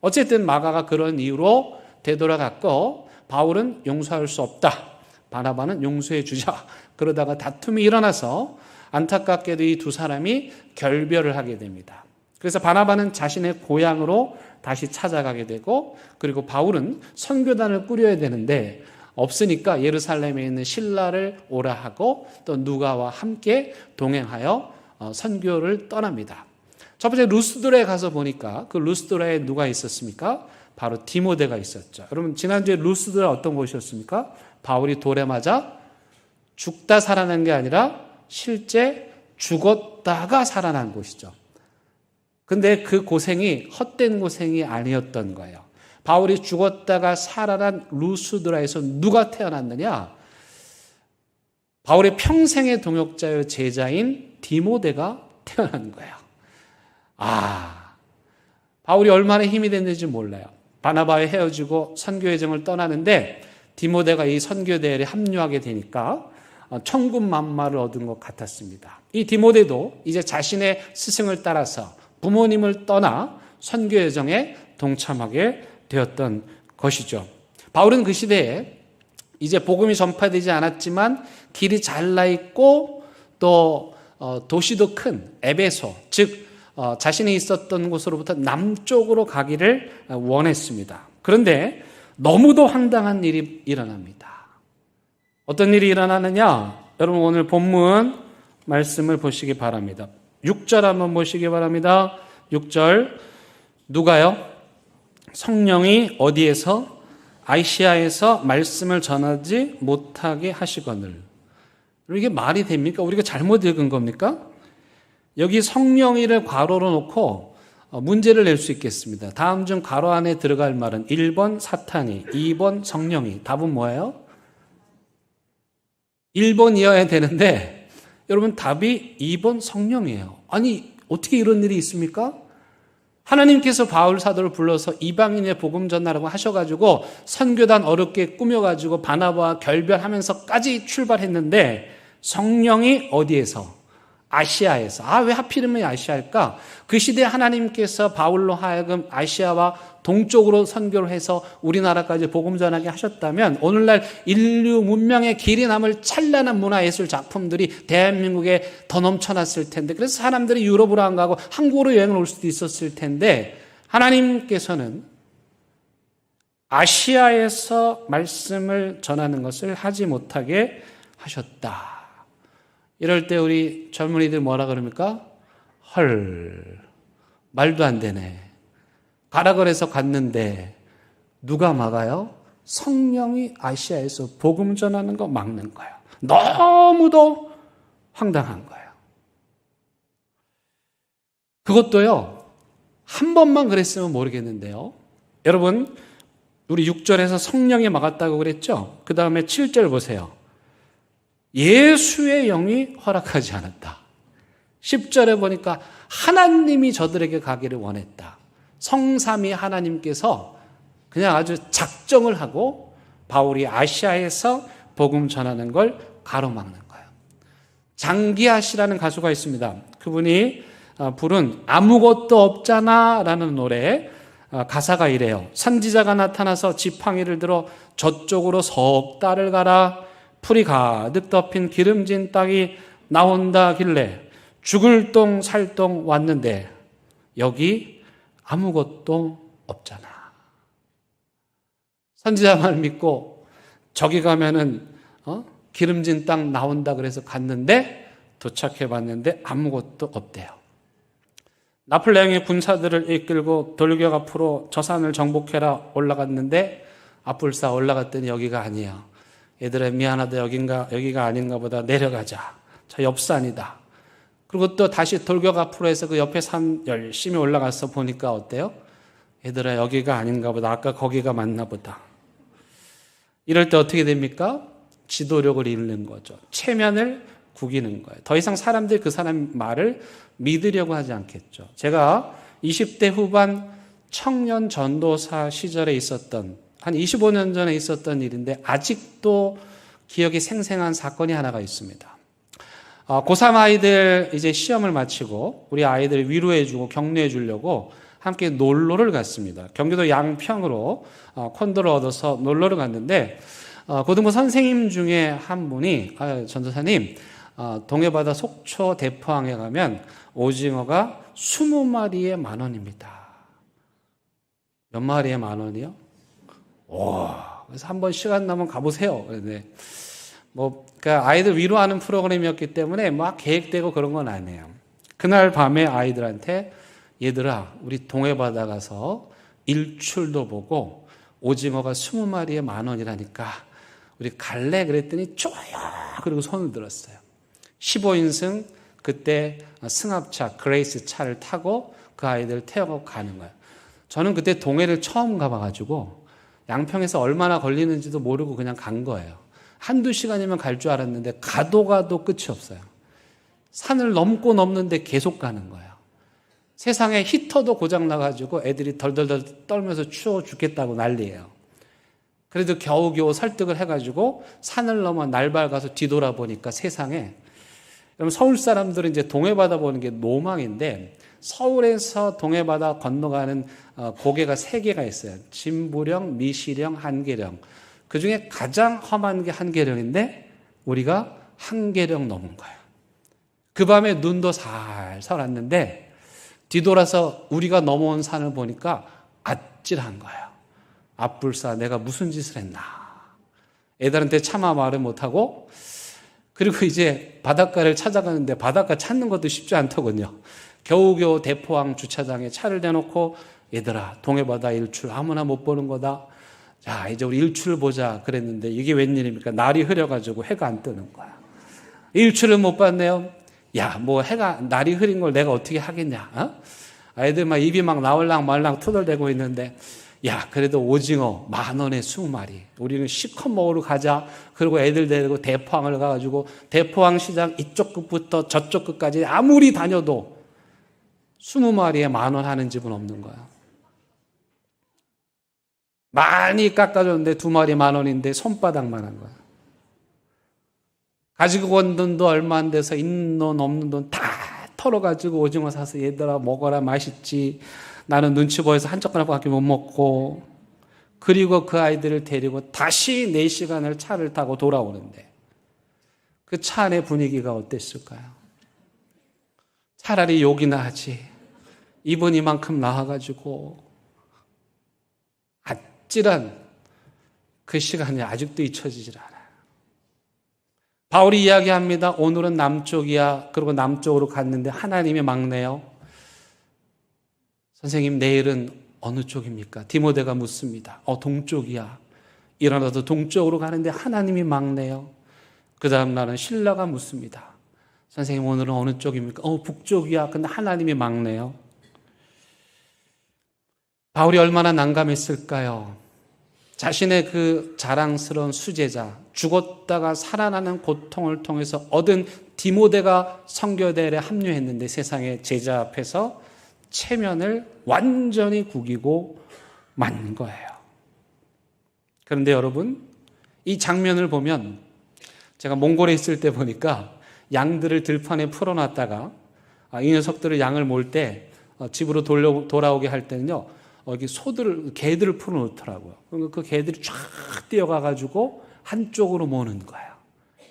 어쨌든 마가가 그런 이유로 되돌아갔고 바울은 용서할 수 없다. 바나바는 용서해 주자. 그러다가 다툼이 일어나서 안타깝게도 이 두 사람이 결별을 하게 됩니다. 그래서 바나바는 자신의 고향으로 다시 찾아가게 되고 그리고 바울은 선교단을 꾸려야 되는데 없으니까 예루살렘에 있는 실라를 오라 하고 또 누가와 함께 동행하여 선교를 떠납니다. 첫 번째 루스드라에 가서 보니까 그 루스드라에 누가 있었습니까? 바로 디모데가 있었죠. 여러분 지난주에 루스드라 어떤 곳이었습니까? 바울이 돌에 맞아 죽다 살아난 게 아니라 실제 죽었다가 살아난 곳이죠. 근데 그 고생이 헛된 고생이 아니었던 거예요. 바울이 죽었다가 살아난 루스드라에서 누가 태어났느냐? 바울의 평생의 동역자요 제자인 디모데가 태어난 거예요. 바울이 얼마나 힘이 됐는지 몰라요. 바나바와 헤어지고 선교여정을 떠나는데 디모데가 이 선교대회에 합류하게 되니까 천군만마를 얻은 것 같았습니다. 이 디모데도 이제 자신의 스승을 따라서 부모님을 떠나 선교여정에 동참하게 되었던 것이죠. 바울은 그 시대에 이제 복음이 전파되지 않았지만 길이 잘 나 있고 또 도시도 큰 에베소, 즉 자신이 있었던 곳으로부터 남쪽으로 가기를 원했습니다. 그런데 너무도 황당한 일이 일어납니다. 어떤 일이 일어나느냐? 여러분 오늘 본문 말씀을 보시기 바랍니다. 6절 한번 보시기 바랍니다. 6절 누가요? 성령이 어디에서? 아시아에서 말씀을 전하지 못하게 하시거늘. 이게 말이 됩니까? 우리가 잘못 읽은 겁니까? 여기 성령이를 괄호로 놓고 문제를 낼 수 있겠습니다. 다음 중 괄호 안에 들어갈 말은 1번 사탄이, 2번 성령이. 답은 뭐예요? 1번이어야 되는데 여러분 답이 2번 성령이에요. 아니 어떻게 이런 일이 있습니까? 하나님께서 바울 사도를 불러서 이방인의 복음 전하라고 하셔가지고 선교단 어렵게 꾸며가지고 바나바와 결별하면서까지 출발했는데 성령이 어디에서? 아시아에서. 왜 하필이면 아시아일까? 그 시대에 하나님께서 바울로 하여금 아시아와 동쪽으로 선교를 해서 우리나라까지 복음 전하게 하셨다면 오늘날 인류 문명의 길이 남을 찬란한 문화예술 작품들이 대한민국에 더 넘쳐났을 텐데 그래서 사람들이 유럽으로 안 가고 한국으로 여행을 올 수도 있었을 텐데 하나님께서는 아시아에서 말씀을 전하는 것을 하지 못하게 하셨다. 이럴 때 우리 젊은이들 뭐라 그럽니까? 헐, 말도 안 되네. 가라 그래서 갔는데 누가 막아요? 성령이 아시아에서 복음 전하는 거 막는 거예요. 너무도 황당한 거예요. 그것도요, 한 번만 그랬으면 모르겠는데요. 여러분, 우리 6절에서 성령이 막았다고 그랬죠? 그 다음에 7절 보세요. 예수의 영이 허락하지 않았다. 10절에 보니까 하나님이 저들에게 가기를 원했다. 성삼위 하나님께서 그냥 아주 작정을 하고 바울이 아시아에서 복음 전하는 걸 가로막는 거예요. 장기하 씨라는 가수가 있습니다. 그분이 부른 아무것도 없잖아 라는 노래 가사가 이래요. 선지자가 나타나서 지팡이를 들어 저쪽으로 석 달을 가라. 풀이 가득 덮인 기름진 땅이 나온다길래 죽을 똥 살 똥 왔는데 여기 아무것도 없잖아. 선지자 말 믿고 저기 가면은 기름진 땅 나온다 그래서 갔는데 도착해 봤는데 아무것도 없대요. 나폴레옹의 군사들을 이끌고 돌격 앞으로 저 산을 정복해라 올라갔는데 앞불사 올라갔더니 여기가 아니야. 얘들아 미안하다 여기가 아닌가 보다 내려가자. 저 옆산이다. 그리고 또 다시 돌격 앞으로 해서 그 옆에 산 열심히 올라가서 보니까 어때요? 얘들아 여기가 아닌가 보다. 아까 거기가 맞나 보다. 이럴 때 어떻게 됩니까? 지도력을 잃는 거죠. 체면을 구기는 거예요. 더 이상 사람들이 그 사람 말을 믿으려고 하지 않겠죠. 제가 20대 후반 청년 전도사 시절에 있었던 한 25년 전에 있었던 일인데 아직도 기억이 생생한 사건이 하나가 있습니다. 고3 아이들 이제 시험을 마치고 우리 아이들 위로해주고 격려해 주려고 함께 놀러를 갔습니다. 경기도 양평으로 콘도를 얻어서 놀러를 갔는데 고등부 선생님 중에 한 분이 전도사님, 동해바다 속초 대포항에 가면 오징어가 20마리에 10,000원입니다. 몇 마리에 10,000원이요? 그래서 한번 시간 나면 가보세요. 그런데 그러니까 아이들 위로하는 프로그램이었기 때문에 막 계획되고 그런 건 아니에요. 그날 밤에 아이들한테 얘들아, 우리 동해바다 가서 일출도 보고 오징어가 20마리에 10,000원이라니까 우리 갈래? 그랬더니 좋아요. 그리고 손을 들었어요. 15인승 그때 승합차 그레이스 차를 타고 그 아이들 태우고 가는 거예요. 저는 그때 동해를 처음 가봐가지고 양평에서 얼마나 걸리는지도 모르고 그냥 간 거예요. 한두 시간이면 갈 줄 알았는데 가도 끝이 없어요. 산을 넘고 넘는데 계속 가는 거예요. 세상에 히터도 고장나가지고 애들이 덜덜덜 떨면서 추워 죽겠다고 난리예요. 그래도 겨우겨우 설득을 해가지고 산을 넘어 날 밝아서 뒤돌아보니까 세상에, 여러분 서울 사람들은 이제 동해바다 보는 게 로망인데 서울에서 동해바다 건너가는 고개가 3개가 있어요. 진부령, 미시령, 한계령. 그중에 가장 험한 게 한계령인데 우리가 한계령 넘은 거예요. 그 밤에 눈도 살살 왔는데 뒤돌아서 우리가 넘어온 산을 보니까 아찔한 거예요. 앞불사, 내가 무슨 짓을 했나. 애들한테 차마 말을 못하고, 그리고 이제 바닷가를 찾아가는데 바닷가 찾는 것도 쉽지 않더군요. 겨우겨우 대포항 주차장에 차를 대놓고 얘들아, 동해바다 일출 아무나 못 보는 거다. 자, 이제 우리 일출을 보자 그랬는데 이게 웬일입니까? 날이 흐려가지고 해가 안 뜨는 거야. 일출을 못 봤네요. 야, 날이 흐린 걸 내가 어떻게 하겠냐? 아이들 막 입이 막 나올랑 말랑 투덜대고 있는데, 야, 그래도 오징어 10,000원에 20마리. 우리는 시컷 먹으러 가자. 그리고 애들 데리고 대포항을 가가지고 대포항 시장 이쪽 끝부터 저쪽 끝까지 아무리 다녀도 20마리에 10,000원 하는 집은 없는 거야. 많이 깎아줬는데 2마리 10,000원인데 손바닥만 한 거야. 가지고 온 돈도 얼마 안 돼서 있는 돈 없는 돈 다 털어가지고 오징어 사서 얘들아 먹어라, 맛있지. 나는 눈치 보여서 한 젓가락밖에 못 먹고. 그리고 그 아이들을 데리고 다시 4시간을 차를 타고 돌아오는데 그 차 안의 분위기가 어땠을까요? 차라리 욕이나 하지. 입은 이만큼 나와가지고 아찔한 그 시간이 아직도 잊혀지질 않아요. 바울이 이야기합니다. 오늘은 남쪽이야. 그리고 남쪽으로 갔는데 하나님이 막네요. 선생님, 내일은 어느 쪽입니까? 디모데가 묻습니다. 동쪽이야. 일어나도 동쪽으로 가는데 하나님이 막네요. 그 다음 날은 신라가 묻습니다. 선생님, 오늘은 어느 쪽입니까? 북쪽이야. 근데 하나님이 막네요. 바울이 얼마나 난감했을까요? 자신의 그 자랑스러운 수제자, 죽었다가 살아나는 고통을 통해서 얻은 디모데가 선교대에 합류했는데 세상의 제자 앞에서 체면을 완전히 구기고 만 거예요. 그런데 여러분, 이 장면을 보면, 제가 몽골에 있을 때 보니까 양들을 들판에 풀어놨다가 이 녀석들을 양을 몰 때 집으로 돌아오게 할 때는요, 여기 개들을 풀어놓더라고요. 그러니까 그 개들이 쫙 뛰어가가지고 한쪽으로 모는 거예요.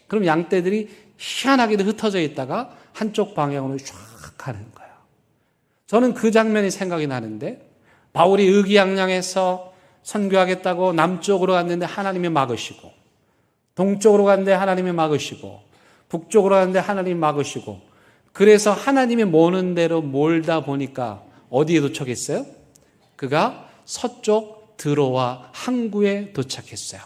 그럼 양떼들이 희한하게도 흩어져 있다가 한쪽 방향으로 쫙 가는 거예요. 저는 그 장면이 생각이 나는데, 바울이 의기양양해서 선교하겠다고 남쪽으로 갔는데 하나님이 막으시고, 동쪽으로 갔는데 하나님이 막으시고, 북쪽으로 갔는데 하나님이 막으시고, 그래서 하나님이 모는 대로 몰다 보니까 어디에 도착했어요? 그가 서쪽 드로아 항구에 도착했어요.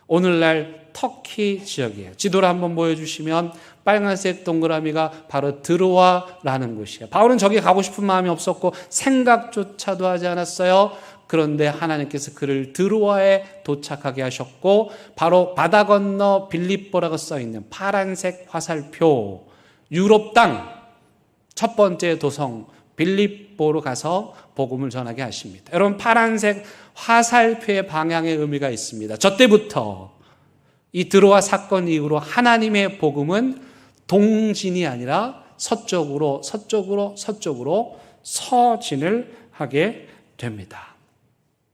오늘날 터키 지역이에요. 지도를 한번 보여주시면 빨간색 동그라미가 바로 드로아라는 곳이에요. 바울은 저기 가고 싶은 마음이 없었고 생각조차도 하지 않았어요. 그런데 하나님께서 그를 드로아에 도착하게 하셨고, 바로 바다 건너 빌립보라고 써있는 파란색 화살표 유럽 땅 첫 번째 도성 빌립보로 가서 복음을 전하게 하십니다. 여러분, 파란색 화살표의 방향의 의미가 있습니다. 저 때부터 이 드로아 사건 이후로 하나님의 복음은 동진이 아니라 서쪽으로 서진을 하게 됩니다.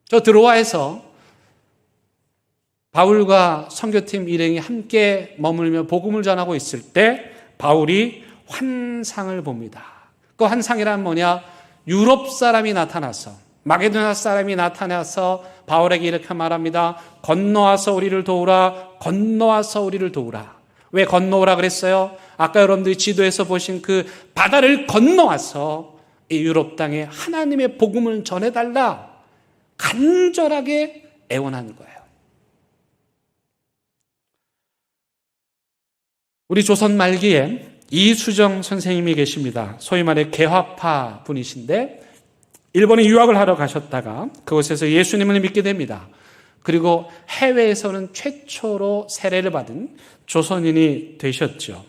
저 드로아에서 바울과 선교팀 일행이 함께 머물며 복음을 전하고 있을 때 바울이 환상을 봅니다. 그 환상이란 뭐냐? 유럽 사람이 나타나서, 마게도냐 사람이 나타나서 바울에게 이렇게 말합니다. 건너와서 우리를 도우라. 건너와서 우리를 도우라. 왜 건너오라 그랬어요? 아까 여러분들이 지도에서 보신 그 바다를 건너와서 이 유럽 땅에 하나님의 복음을 전해달라. 간절하게 애원하는 거예요. 우리 조선 말기에 이수정 선생님이 계십니다. 소위 말해 개화파 분이신데 일본에 유학을 하러 가셨다가 그곳에서 예수님을 믿게 됩니다. 그리고 해외에서는 최초로 세례를 받은 조선인이 되셨죠.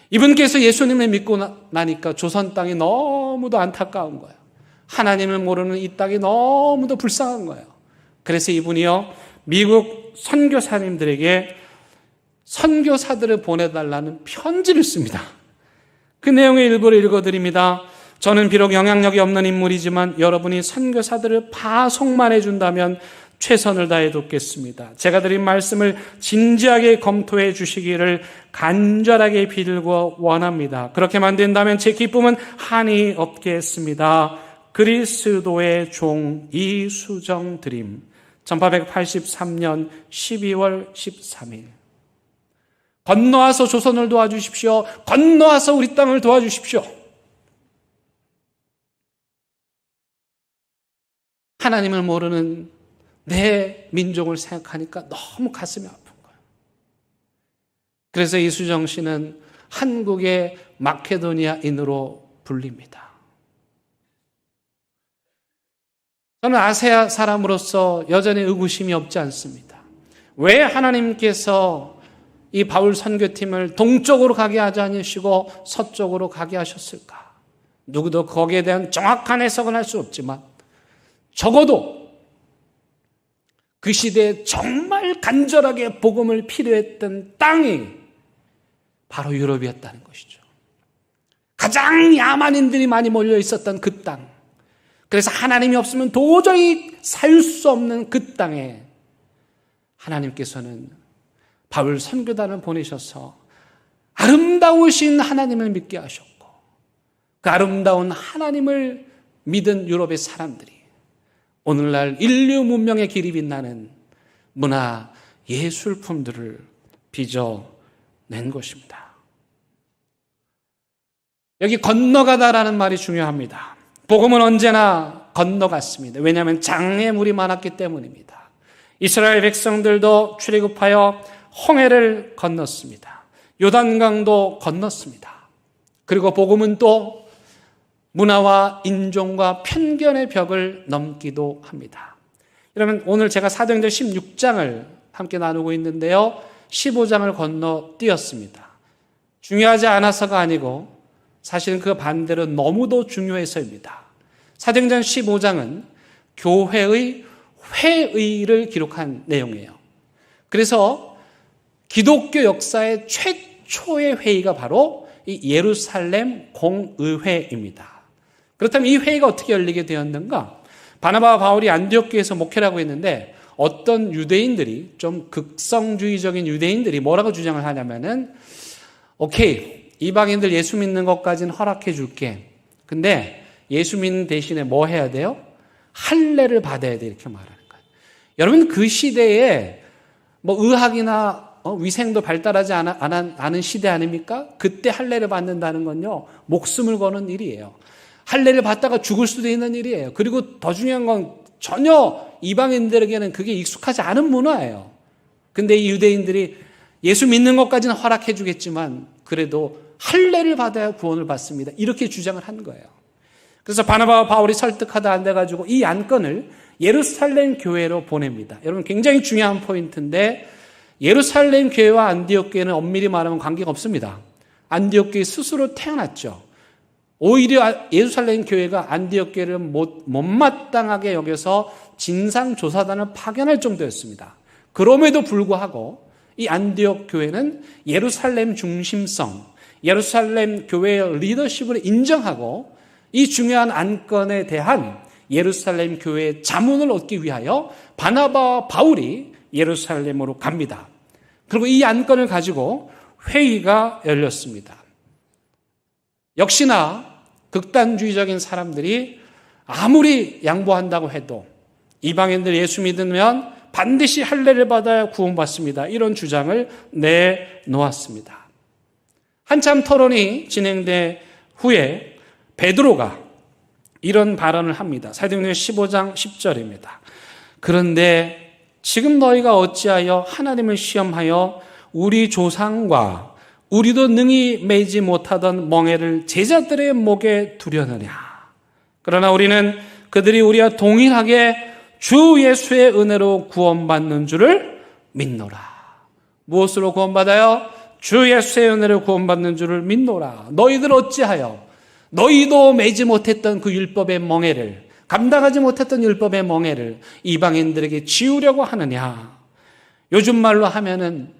이분께서 예수님을 믿고 나니까 조선 땅이 너무도 안타까운 거예요. 하나님을 모르는 이 땅이 너무도 불쌍한 거예요. 그래서 이분이요, 미국 선교사님들에게 선교사들을 보내달라는 편지를 씁니다. 그 내용의 일부를 읽어드립니다. 저는 비록 영향력이 없는 인물이지만 여러분이 선교사들을 파송만 해준다면 최선을 다해 돕겠습니다. 제가 드린 말씀을 진지하게 검토해 주시기를 간절하게 빌고 원합니다. 그렇게만 된다면 제 기쁨은 한이 없겠습니다. 그리스도의 종 이수정 드림 1883년 12월 13일 건너와서 조선을 도와주십시오. 건너와서 우리 땅을 도와주십시오. 하나님을 모르는 내 민족을 생각하니까 너무 가슴이 아픈 거예요. 그래서 이수정 씨는 한국의 마케도니아인으로 불립니다. 저는 아세아 사람으로서 여전히 의구심이 없지 않습니다. 왜 하나님께서 이 바울 선교팀을 동쪽으로 가게 하지 않으시고 서쪽으로 가게 하셨을까? 누구도 거기에 대한 정확한 해석은 할 수 없지만 적어도 그 시대에 정말 간절하게 복음을 필요했던 땅이 바로 유럽이었다는 것이죠. 가장 야만인들이 많이 몰려 있었던 그 땅. 그래서 하나님이 없으면 도저히 살 수 없는 그 땅에 하나님께서는 바울 선교단을 보내셔서 아름다우신 하나님을 믿게 하셨고 그 아름다운 하나님을 믿은 유럽의 사람들이 오늘날 인류 문명의 길이 빛나는 문화 예술품들을 빚어낸 것입니다. 여기 건너가다라는 말이 중요합니다. 복음은 언제나 건너갔습니다. 왜냐하면 장애물이 많았기 때문입니다. 이스라엘 백성들도 출애굽하여 홍해를 건넜습니다. 요단강도 건넜습니다. 그리고 복음은 또 문화와 인종과 편견의 벽을 넘기도 합니다. 여러분 오늘 제가 사도행전 16장을 함께 나누고 있는데요. 15장을 건너뛰었습니다. 중요하지 않아서가 아니고 사실은 그 반대로 너무도 중요해서입니다. 사도행전 15장은 교회의 회의를 기록한 내용이에요. 그래서 기독교 역사의 최초의 회의가 바로 이 예루살렘 공의회입니다. 그렇다면 이 회의가 어떻게 열리게 되었는가? 바나바와 바울이 안디옥교에서 목회를 하고 있는데 어떤 유대인들이 좀 극성주의적인 유대인들이 뭐라고 주장을 하냐면은 오케이, 이방인들 예수 믿는 것까지는 허락해 줄게. 근데 예수 믿는 대신에 뭐 해야 돼요? 할례를 받아야 돼, 이렇게 말하는 거예요. 여러분 그 시대에 뭐 의학이나 위생도 발달하지 않은 시대 아닙니까? 그때 할례를 받는다는 건요, 목숨을 거는 일이에요. 할례를 받다가 죽을 수도 있는 일이에요. 그리고 더 중요한 건 전혀 이방인들에게는 그게 익숙하지 않은 문화예요. 근데 이 유대인들이 예수 믿는 것까지는 허락해 주겠지만 그래도 할례를 받아야 구원을 받습니다. 이렇게 주장을 한 거예요. 그래서 바나바와 바울이 설득하다 안 돼가지고 이 안건을 예루살렘 교회로 보냅니다. 여러분 굉장히 중요한 포인트인데 예루살렘 교회와 안디옥 교회는 엄밀히 말하면 관계가 없습니다. 안디옥 교회 스스로 태어났죠. 오히려 예루살렘 교회가 안디옥 교회를 못마땅하게 여겨서 진상조사단을 파견할 정도였습니다. 그럼에도 불구하고 이 안디옥 교회는 예루살렘 중심성, 예루살렘 교회의 리더십을 인정하고 이 중요한 안건에 대한 예루살렘 교회의 자문을 얻기 위하여 바나바와 바울이 예루살렘으로 갑니다. 그리고 이 안건을 가지고 회의가 열렸습니다. 역시나 극단주의적인 사람들이 아무리 양보한다고 해도 이방인들 예수 믿으면 반드시 할례를 받아야 구원받습니다. 이런 주장을 내놓았습니다. 한참 토론이 진행된 후에 베드로가 이런 발언을 합니다. 사도행전 15장 10절입니다. 그런데 지금 너희가 어찌하여 하나님을 시험하여 우리 조상과 우리도 능히 매지 못하던 멍에를 제자들의 목에 두려느냐. 그러나 우리는 그들이 우리와 동일하게 주 예수의 은혜로 구원받는 줄을 믿노라. 무엇으로 구원받아요? 주 예수의 은혜로 구원받는 줄을 믿노라. 너희들 어찌하여 너희도 매지 못했던 그 율법의 멍에를, 감당하지 못했던 율법의 멍에를 이방인들에게 지우려고 하느냐. 요즘 말로 하면은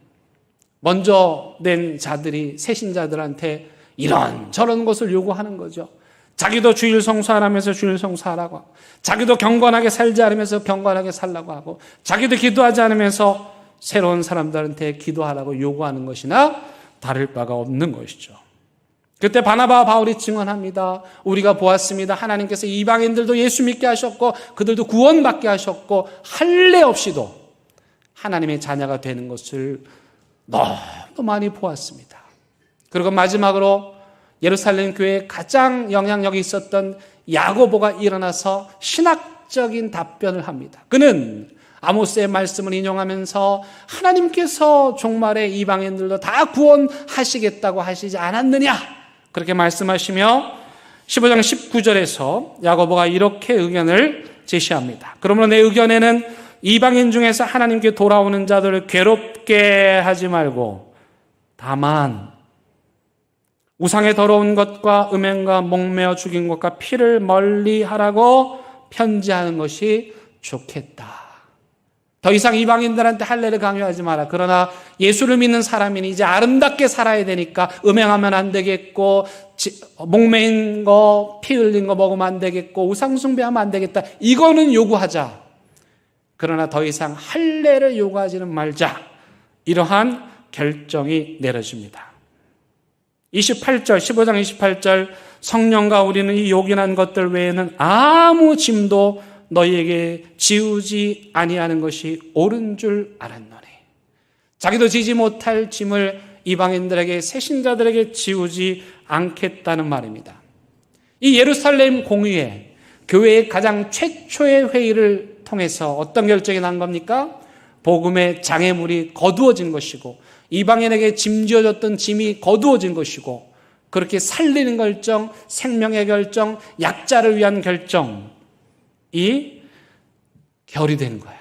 먼저 낸 자들이 새신자들한테 이런 저런 것을 요구하는 거죠. 자기도 주일 성수하라면서 주일 성수하라고 하고, 자기도 경건하게 살지 않으면서 경건하게 살라고 하고, 자기도 기도하지 않으면서 새로운 사람들한테 기도하라고 요구하는 것이나 다를 바가 없는 것이죠. 그때 바나바와 바울이 증언합니다. 우리가 보았습니다. 하나님께서 이방인들도 예수 믿게 하셨고 그들도 구원받게 하셨고 할례 없이도 하나님의 자녀가 되는 것을 너무 많이 보았습니다. 그리고 마지막으로 예루살렘 교회에 가장 영향력이 있었던 야고보가 일어나서 신학적인 답변을 합니다. 그는 아모스의 말씀을 인용하면서 하나님께서 종말에 이방인들도 다 구원하시겠다고 하시지 않았느냐? 그렇게 말씀하시며 15장 19절에서 야고보가 이렇게 의견을 제시합니다. 그러므로 내 의견에는 이방인 중에서 하나님께 돌아오는 자들을 괴롭게 하지 말고 다만 우상의 더러운 것과 음행과 목매어 죽인 것과 피를 멀리하라고 편지하는 것이 좋겠다. 더 이상 이방인들한테 할례를 강요하지 마라. 그러나 예수를 믿는 사람이니 이제 아름답게 살아야 되니까 음행하면 안 되겠고 목매인 거, 피 흘린 거 먹으면 안 되겠고 우상 숭배하면 안 되겠다. 이거는 요구하자. 그러나 더 이상 할례를 요구하지는 말자. 이러한 결정이 내려집니다. 28절, 15장 28절 성령과 우리는 이 요긴한 것들 외에는 아무 짐도 너희에게 지우지 아니하는 것이 옳은 줄 알았노니. 자기도 지지 못할 짐을 이방인들에게 새신자들에게 지우지 않겠다는 말입니다. 이 예루살렘 공의회, 교회의 가장 최초의 회의를 통해서 어떤 결정이 난 겁니까? 복음의 장애물이 거두어진 것이고 이방인에게 짐지어졌던 짐이 거두어진 것이고 그렇게 살리는 결정, 생명의 결정, 약자를 위한 결정 이 결의된 거예요.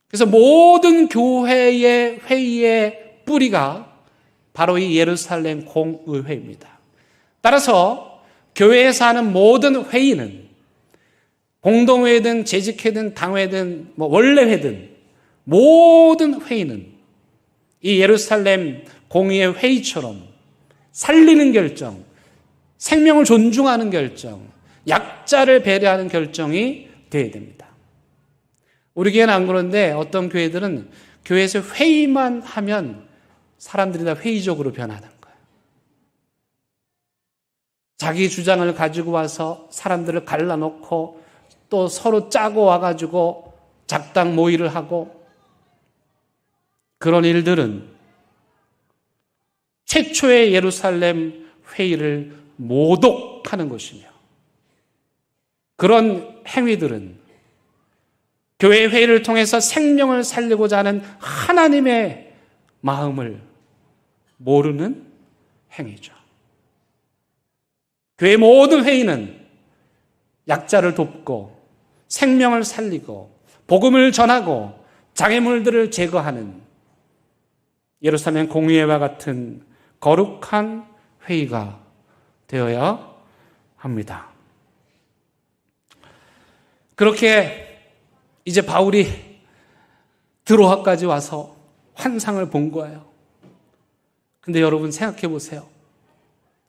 그래서 모든 교회의 회의의 뿌리가 바로 이 예루살렘 공의회입니다. 따라서 교회에서 하는 모든 회의는 공동회든 재직회든 당회든 원래회든 모든 회의는 이 예루살렘 공의회 회의처럼 살리는 결정, 생명을 존중하는 결정, 약자를 배려하는 결정이 되어야 됩니다. 우리 교회는 안 그런데 어떤 교회들은 교회에서 회의만 하면 사람들이 다 회의적으로 변하는 거예요. 자기 주장을 가지고 와서 사람들을 갈라놓고 또 서로 짜고 와가지고 작당 모의를 하고 그런 일들은 최초의 예루살렘 회의를 모독하는 것이며 그런 행위들은 교회 회의를 통해서 생명을 살리고자 하는 하나님의 마음을 모르는 행위죠. 교회 모든 회의는 약자를 돕고 생명을 살리고 복음을 전하고 장애물들을 제거하는 예루살렘 공의회와 같은 거룩한 회의가 되어야 합니다. 그렇게 이제 바울이 드로아까지 와서 환상을 본 거예요. 근데 여러분 생각해 보세요.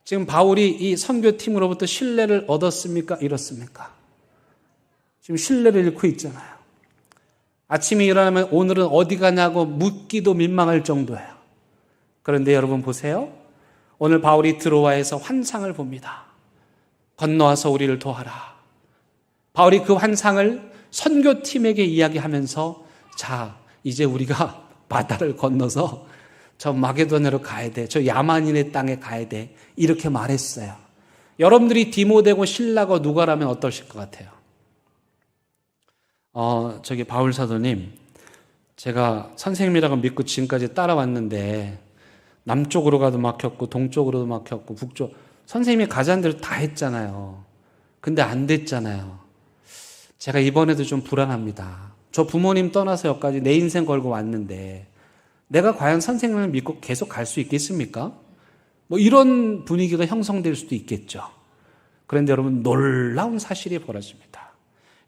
지금 바울이 이 선교팀으로부터 신뢰를 얻었습니까? 잃었습니까? 지금 신뢰를 잃고 있잖아요. 아침에 일어나면 오늘은 어디 가냐고 묻기도 민망할 정도예요. 그런데 여러분 보세요. 오늘 바울이 드로아에서 환상을 봅니다. 건너와서 우리를 도와라. 바울이 그 환상을 선교팀에게 이야기하면서 자, 이제 우리가 바다를 건너서 저 마게도냐로 가야 돼. 저 야만인의 땅에 가야 돼. 이렇게 말했어요. 여러분들이 디모데고 실라고 누가라면 어떠실 것 같아요? 저기 바울 사도님, 제가 선생님이라고 믿고 지금까지 따라왔는데 남쪽으로 가도 막혔고 동쪽으로도 막혔고 북쪽, 선생님이 가자는 대로 다 했잖아요. 근데 안 됐잖아요. 제가 이번에도 좀 불안합니다. 저 부모님 떠나서 여기까지 내 인생 걸고 왔는데 내가 과연 선생님을 믿고 계속 갈 수 있겠습니까? 뭐 이런 분위기가 형성될 수도 있겠죠. 그런데 여러분, 놀라운 사실이 벌어집니다.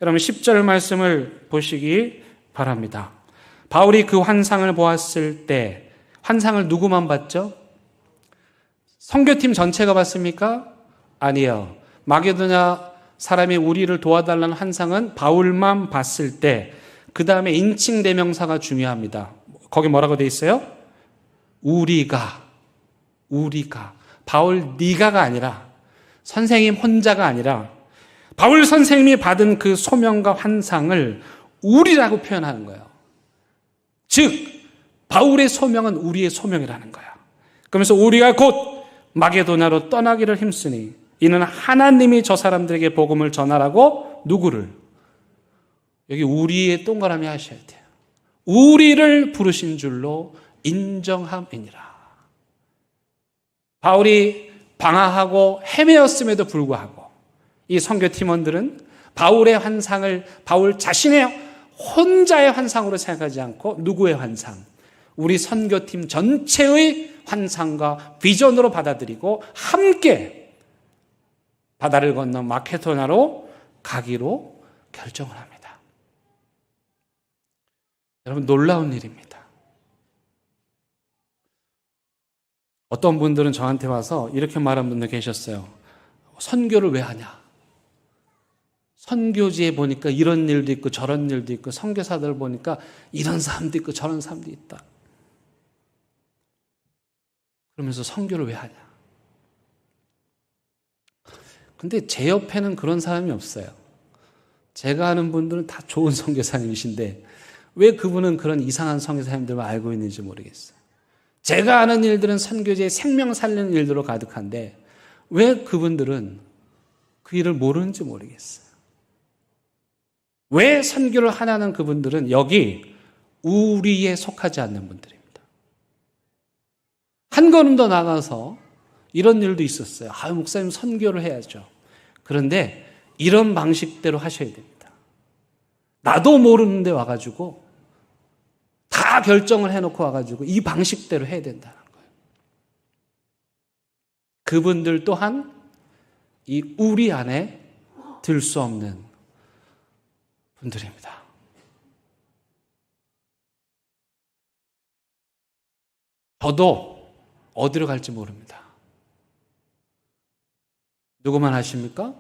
여러분 10절 말씀을 보시기 바랍니다. 바울이 그 환상을 보았을 때, 환상을 누구만 봤죠? 선교팀 전체가 봤습니까? 아니요. 마게도냐 사람이 우리를 도와달라는 환상은 바울만 봤을 때, 그 다음에 인칭 대명사가 중요합니다. 거기 뭐라고 돼 있어요? 우리가. 바울 네가가 아니라, 선생님 혼자가 아니라 바울 선생님이 받은 그 소명과 환상을 우리라고 표현하는 거예요. 즉 바울의 소명은 우리의 소명이라는 거예요. 그러면서 우리가 곧 마게도냐로 떠나기를 힘쓰니 이는 하나님이 저 사람들에게 복음을 전하라고 누구를? 여기 우리의 동그라미 하셔야 돼요. 우리를 부르신 줄로 인정함이니라. 바울이 방황하고 헤매었음에도 불구하고 이 선교팀원들은 바울의 환상을 바울 자신의 혼자의 환상으로 생각하지 않고 누구의 환상? 우리 선교팀 전체의 환상과 비전으로 받아들이고 함께 바다를 건너 마케도냐로 가기로 결정을 합니다. 여러분, 놀라운 일입니다. 어떤 분들은 저한테 와서 이렇게 말한 분들 계셨어요. 선교를 왜 하냐? 선교지에 보니까 이런 일도 있고 저런 일도 있고 선교사들 보니까 이런 사람도 있고 저런 사람도 있다. 그러면서 선교를 왜 하냐? 근데 제 옆에는 그런 사람이 없어요. 제가 아는 분들은 다 좋은 선교사님이신데 왜 그분은 그런 이상한 선교사님들만 알고 있는지 모르겠어요. 제가 아는 일들은 선교지에 생명 살리는 일들로 가득한데 왜 그분들은 그 일을 모르는지 모르겠어요. 왜 선교를 하냐는 그분들은 여기 우리에 속하지 않는 분들입니다. 한 걸음 더 나가서 이런 일도 있었어요. 목사님 선교를 해야죠. 그런데 이런 방식대로 하셔야 됩니다. 나도 모르는데 와가지고 다 결정을 해놓고 와가지고 이 방식대로 해야 된다는 거예요. 그분들 또한 이 우리 안에 들 수 없는 분들입니다. 저도 어디로 갈지 모릅니다. 누구만 아십니까?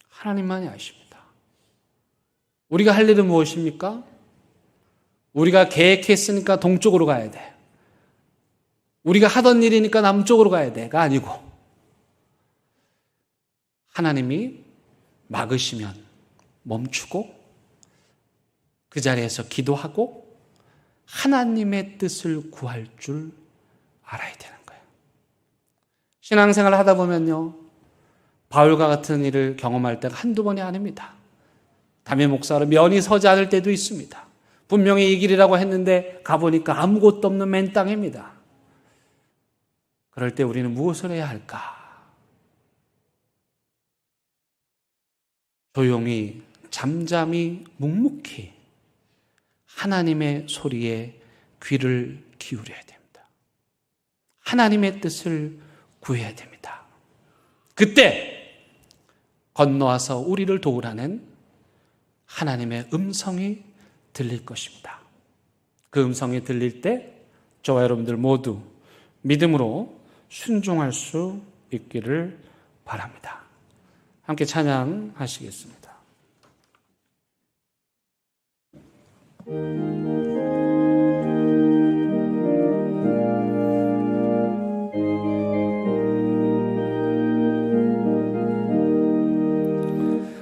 하나님만이 아십니다. 우리가 할 일은 무엇입니까? 우리가 계획했으니까 동쪽으로 가야 돼. 우리가 하던 일이니까 남쪽으로 가야 돼가 아니고 하나님이 막으시면 멈추고 그 자리에서 기도하고 하나님의 뜻을 구할 줄 알아야 되는 거예요. 신앙생활을 하다 보면요, 바울과 같은 일을 경험할 때가 한두 번이 아닙니다. 담임 목사로 면이 서지 않을 때도 있습니다. 분명히 이 길이라고 했는데 가보니까 아무것도 없는 맨 땅입니다. 그럴 때 우리는 무엇을 해야 할까? 조용히 잠잠히 묵묵히 하나님의 소리에 귀를 기울여야 됩니다. 하나님의 뜻을 구해야 됩니다. 그때 건너와서 우리를 도우라는 하나님의 음성이 들릴 것입니다. 그 음성이 들릴 때 저와 여러분들 모두 믿음으로 순종할 수 있기를 바랍니다. 함께 찬양하시겠습니다.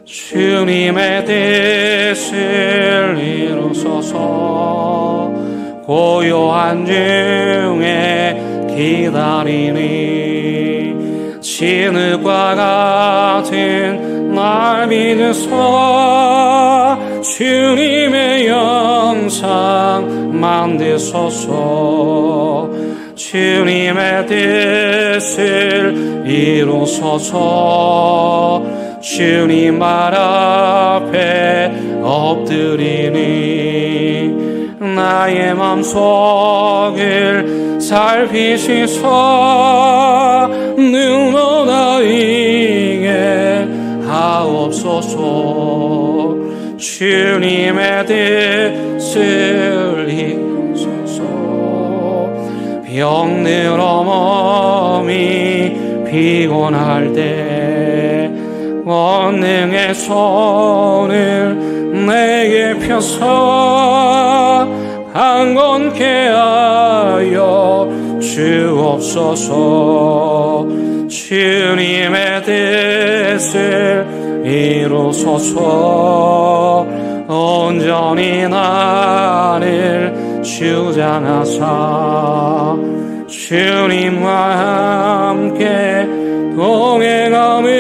주님의 뜻을 이루소서. 고요한 중에 기다리니 진흙과 같은 날 믿으소. 주님의 영상 만드소서. 주님의 뜻을 이루소서. 주님 말 앞에 엎드리니 나의 맘속을 살피시소. 눈으로 나에게 하옵소서. 주님의 뜻을 이루소서. 병들어 몸이 피곤할 때 권능의 손을 내게 펴서 강건케 하여 주옵소서. 주님의 뜻을 이루소서. 온전히 나를 주장하사 주님과 함께 동행함을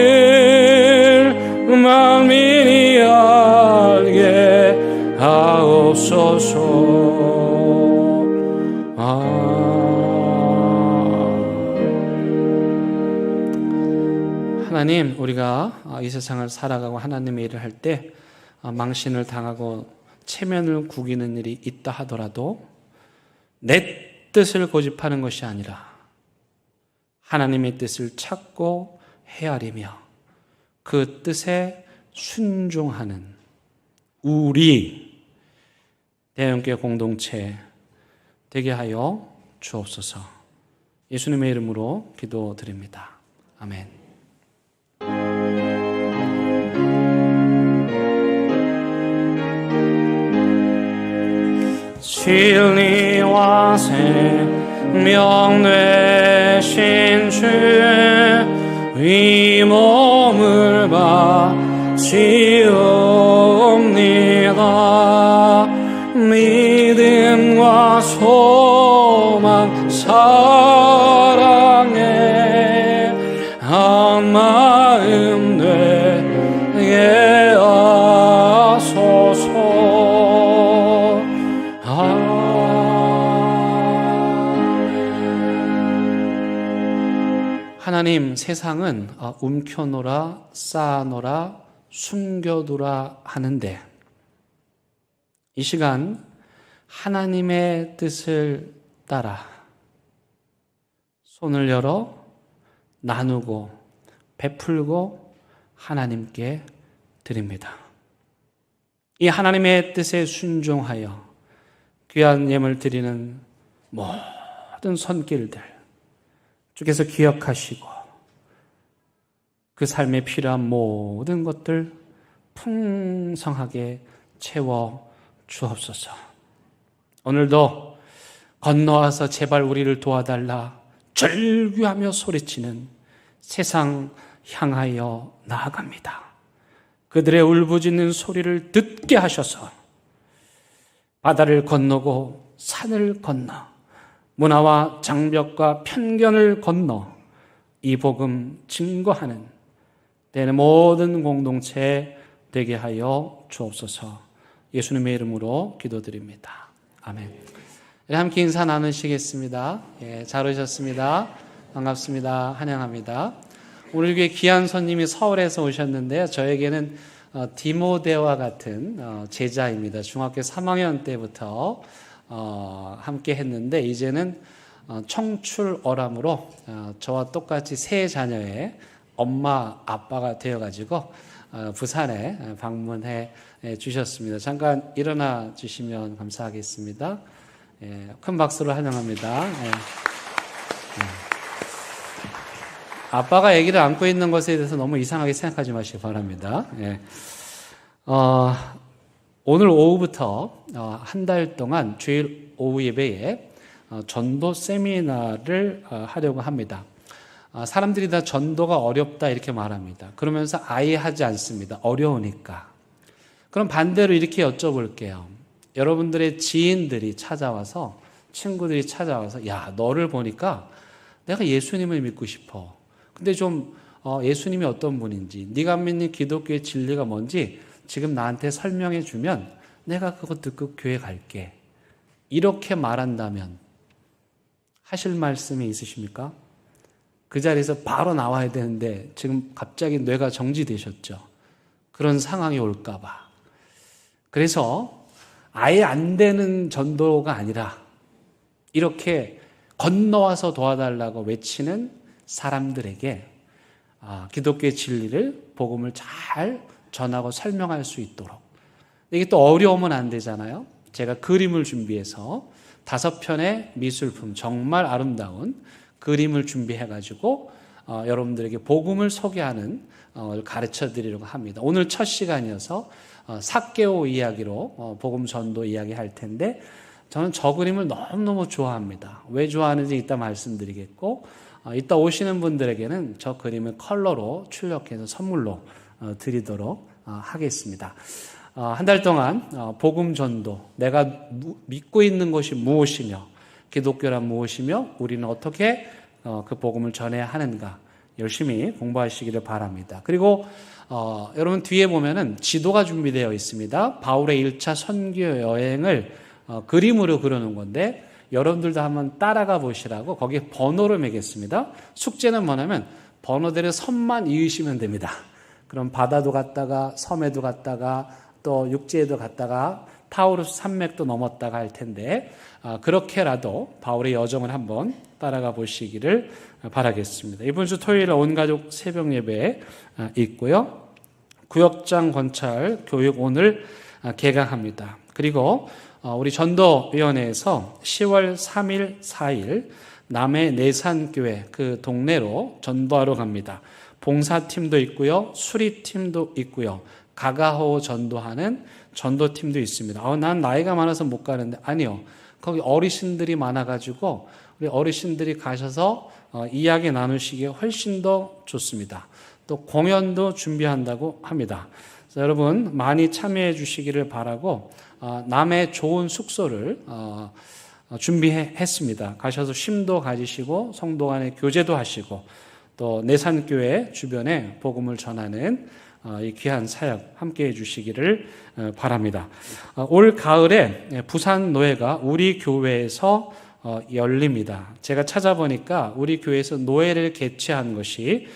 만민이 알게 하옵소서. 하나님, 우리가 이 세상을 살아가고 하나님의 일을 할 때 망신을 당하고 체면을 구기는 일이 있다 하더라도 내 뜻을 고집하는 것이 아니라 하나님의 뜻을 찾고 헤아리며 그 뜻에 순종하는 우리 대형교회 공동체 되게 하여 주옵소서. 예수님의 이름으로 기도드립니다. 아멘. 진리와 생명 되신 주 이 몸을 바치옵니다. 믿음과 소망 사랑에 한 마음 되게 하소서. 하나님, 세상은 움켜놓으라, 쌓아놓으라, 숨겨두라 하는데 이 시간 하나님의 뜻을 따라 손을 열어 나누고 베풀고 하나님께 드립니다. 이 하나님의 뜻에 순종하여 귀한 예물 드리는 모든 손길들 주께서 기억하시고 그 삶에 필요한 모든 것들 풍성하게 채워 주옵소서. 오늘도 건너와서 제발 우리를 도와달라 절규하며 소리치는 세상 향하여 나아갑니다. 그들의 울부짖는 소리를 듣게 하셔서 바다를 건너고 산을 건너 문화와 장벽과 편견을 건너 이 복음 증거하는 내 모든 공동체 되게 하여 주옵소서. 예수님의 이름으로 기도드립니다. 아멘. 함께 인사 나누시겠습니다. 잘 오셨습니다. 반갑습니다. 환영합니다. 오늘 교회 귀한 손님이 서울에서 오셨는데요. 저에게는 디모데와 같은 제자입니다. 중학교 3학년 때부터 함께 했는데 이제는 청출어람으로 저와 똑같이 세 자녀의 엄마 아빠가 되어가지고 부산에 방문해 주셨습니다. 잠깐 일어나 주시면 감사하겠습니다. 큰 박수로 환영합니다. 아빠가 아기를 안고 있는 것에 대해서 너무 이상하게 생각하지 마시기 바랍니다. 오늘 오후부터 한 달 동안 주일 오후 예배에 전도 세미나를 하려고 합니다. 사람들이 다 전도가 어렵다 이렇게 말합니다. 그러면서 아예 하지 않습니다. 어려우니까. 그럼 반대로 이렇게 여쭤볼게요. 여러분들의 지인들이 찾아와서, 친구들이 찾아와서, 야, 너를 보니까 내가 예수님을 믿고 싶어. 근데 좀 예수님이 어떤 분인지, 네가 믿는 기독교의 진리가 뭔지 지금 나한테 설명해 주면 내가 그거 듣고 교회 갈게. 이렇게 말한다면 하실 말씀이 있으십니까? 그 자리에서 바로 나와야 되는데 지금 갑자기 뇌가 정지되셨죠. 그런 상황이 올까 봐. 그래서 아예 안 되는 전도가 아니라 이렇게 건너와서 도와달라고 외치는 사람들에게 기독교의 진리를, 복음을 잘 전하고 설명할 수 있도록. 이게 또 어려우면 안 되잖아요. 제가 그림을 준비해서 5편의 미술품, 정말 아름다운 그림을 준비해가지고 여러분들에게 복음을 소개하는 가르쳐 드리려고 합니다. 오늘 첫 시간이어서 삭개오 이야기로 복음 전도 이야기 할 텐데, 저는 저 그림을 너무너무 좋아합니다. 왜 좋아하는지 이따 말씀드리겠고, 이따 오시는 분들에게는 저 그림을 컬러로 출력해서 선물로 드리도록 하겠습니다. 한 달 동안 복음 전도, 내가 믿고 있는 것이 무엇이며, 기독교란 무엇이며, 우리는 어떻게 그 복음을 전해야 하는가 열심히 공부하시기를 바랍니다. 그리고 여러분 뒤에 보면은 지도가 준비되어 있습니다. 바울의 1차 선교 여행을 그림으로 그려놓은 건데, 여러분들도 한번 따라가 보시라고 거기에 번호를 매겠습니다. 숙제는 뭐냐면 번호대로 선만 이으시면 됩니다. 그럼 바다도 갔다가 섬에도 갔다가 또 육지에도 갔다가 타우루스 산맥도 넘었다가 할 텐데, 그렇게라도 바울의 여정을 한번 따라가 보시기를 바라겠습니다. 이번 주 토요일 온가족 새벽 예배 있고요. 구역장 건찰 교육 오늘 개강합니다. 그리고 우리 전도위원회에서 10월 3일, 4일 남해 내산교회 그 동네로 전도하러 갑니다. 봉사팀도 있고요. 수리팀도 있고요. 가가호 전도하는 전도팀도 있습니다. 난 나이가 많아서 못 가는데, 아니요. 거기 어르신들이 많아가지고 우리 어르신들이 가셔서 이야기 나누시기에 훨씬 더 좋습니다. 또 공연도 준비한다고 합니다. 그래서 여러분 많이 참여해 주시기를 바라고, 남해 좋은 숙소를 준비했습니다. 가셔서 쉼도 가지시고 성도 간의 교제도 하시고 또 내산교회 주변에 복음을 전하는 이 귀한 사역 함께 해주시기를 바랍니다. 올 가을에 부산 노회가 우리 교회에서 열립니다. 제가 찾아보니까 우리 교회에서 노회를 개최한 것이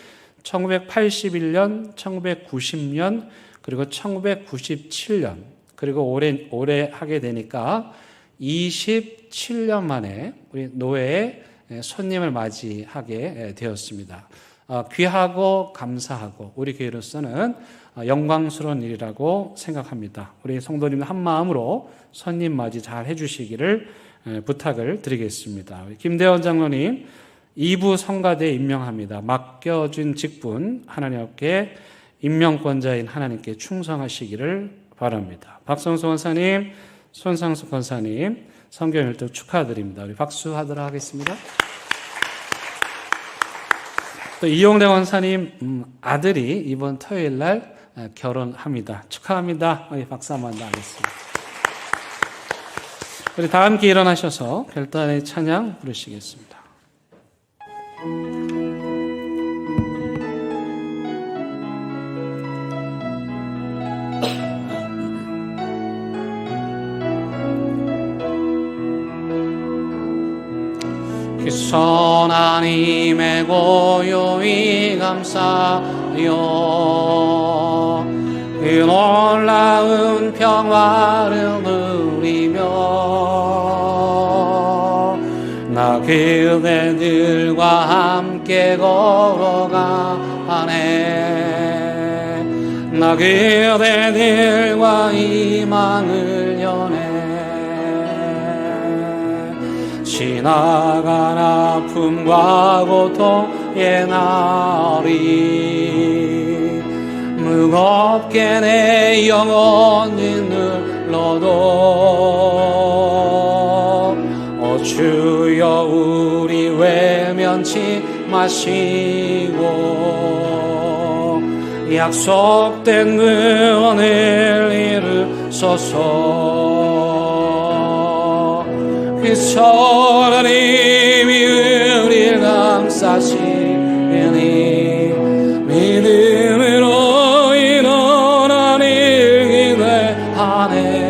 1981년, 1990년, 그리고 1997년, 그리고 올해 하게 되니까 27년 만에 우리 노회에 손님을 맞이하게 되었습니다. 귀하고 감사하고 우리 교회로서는 영광스러운 일이라고 생각합니다. 우리 성도님들 한 마음으로 손님 맞이 잘 해주시기를 부탁을 드리겠습니다. 김대원 장로님 2부 성가대에 임명합니다. 맡겨준 직분 하나님 앞에 임명권자인 하나님께 충성하시기를 바랍니다. 박성수 권사님, 손상숙 권사님 성경일도 축하드립니다. 우리 박수하도록 하겠습니다. 또 이용래 권사님 아들이 이번 토요일 날 결혼합니다. 축하합니다. 박수 한번 하겠습니다. 우리 다 함께 일어나셔서 별단의 찬양 부르시겠습니다. 선하님의 고요히 감사하여 그 놀라운 평화를 누리며 나 그대들과 함께 걸어가네. 나 그대들과 희망을 여네. 지나간 아픔과 고통의 날이 무겁게 내 영혼이 늘 불러도 주여 우리 외면치 마시고 약속된 구원을 이루소서. 그 하나님이 우리를 감싸시니 믿음으로 일어나는 기대하네.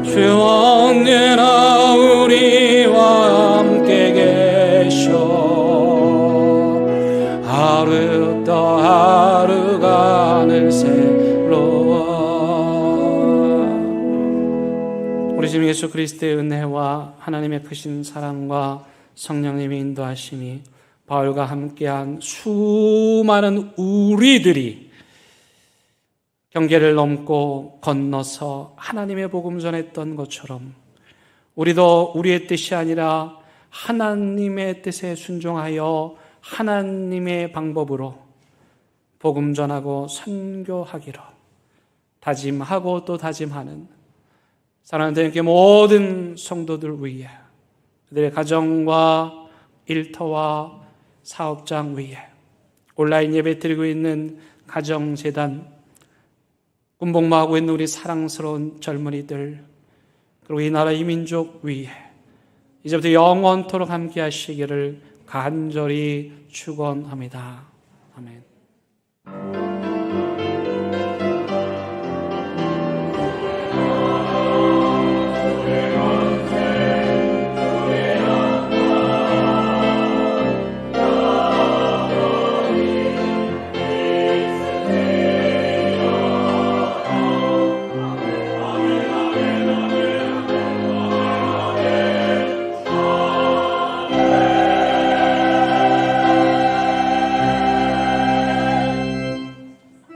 주 언제나 우리와 함께 계셔 하루 또 하루가 늘 새로워. 우리 주 예수 그리스도의 은혜와 하나님의 크신 사랑과 성령님의 인도하심이 바울과 함께한 수많은 우리들이 경계를 넘고 건너서 하나님의 복음 전했던 것처럼 우리도 우리의 뜻이 아니라 하나님의 뜻에 순종하여 하나님의 방법으로 복음 전하고 선교하기로 다짐하고 또 다짐하는 사랑하는 하나님께 모든 성도들 위해 그들의 가정과 일터와 사업장 위에 온라인 예배 드리고 있는 가정재단 군복무하고 있는 우리 사랑스러운 젊은이들 그리고 이 나라 이 민족 위에 이제부터 영원토록 함께 하시기를 간절히 축원합니다. 아멘.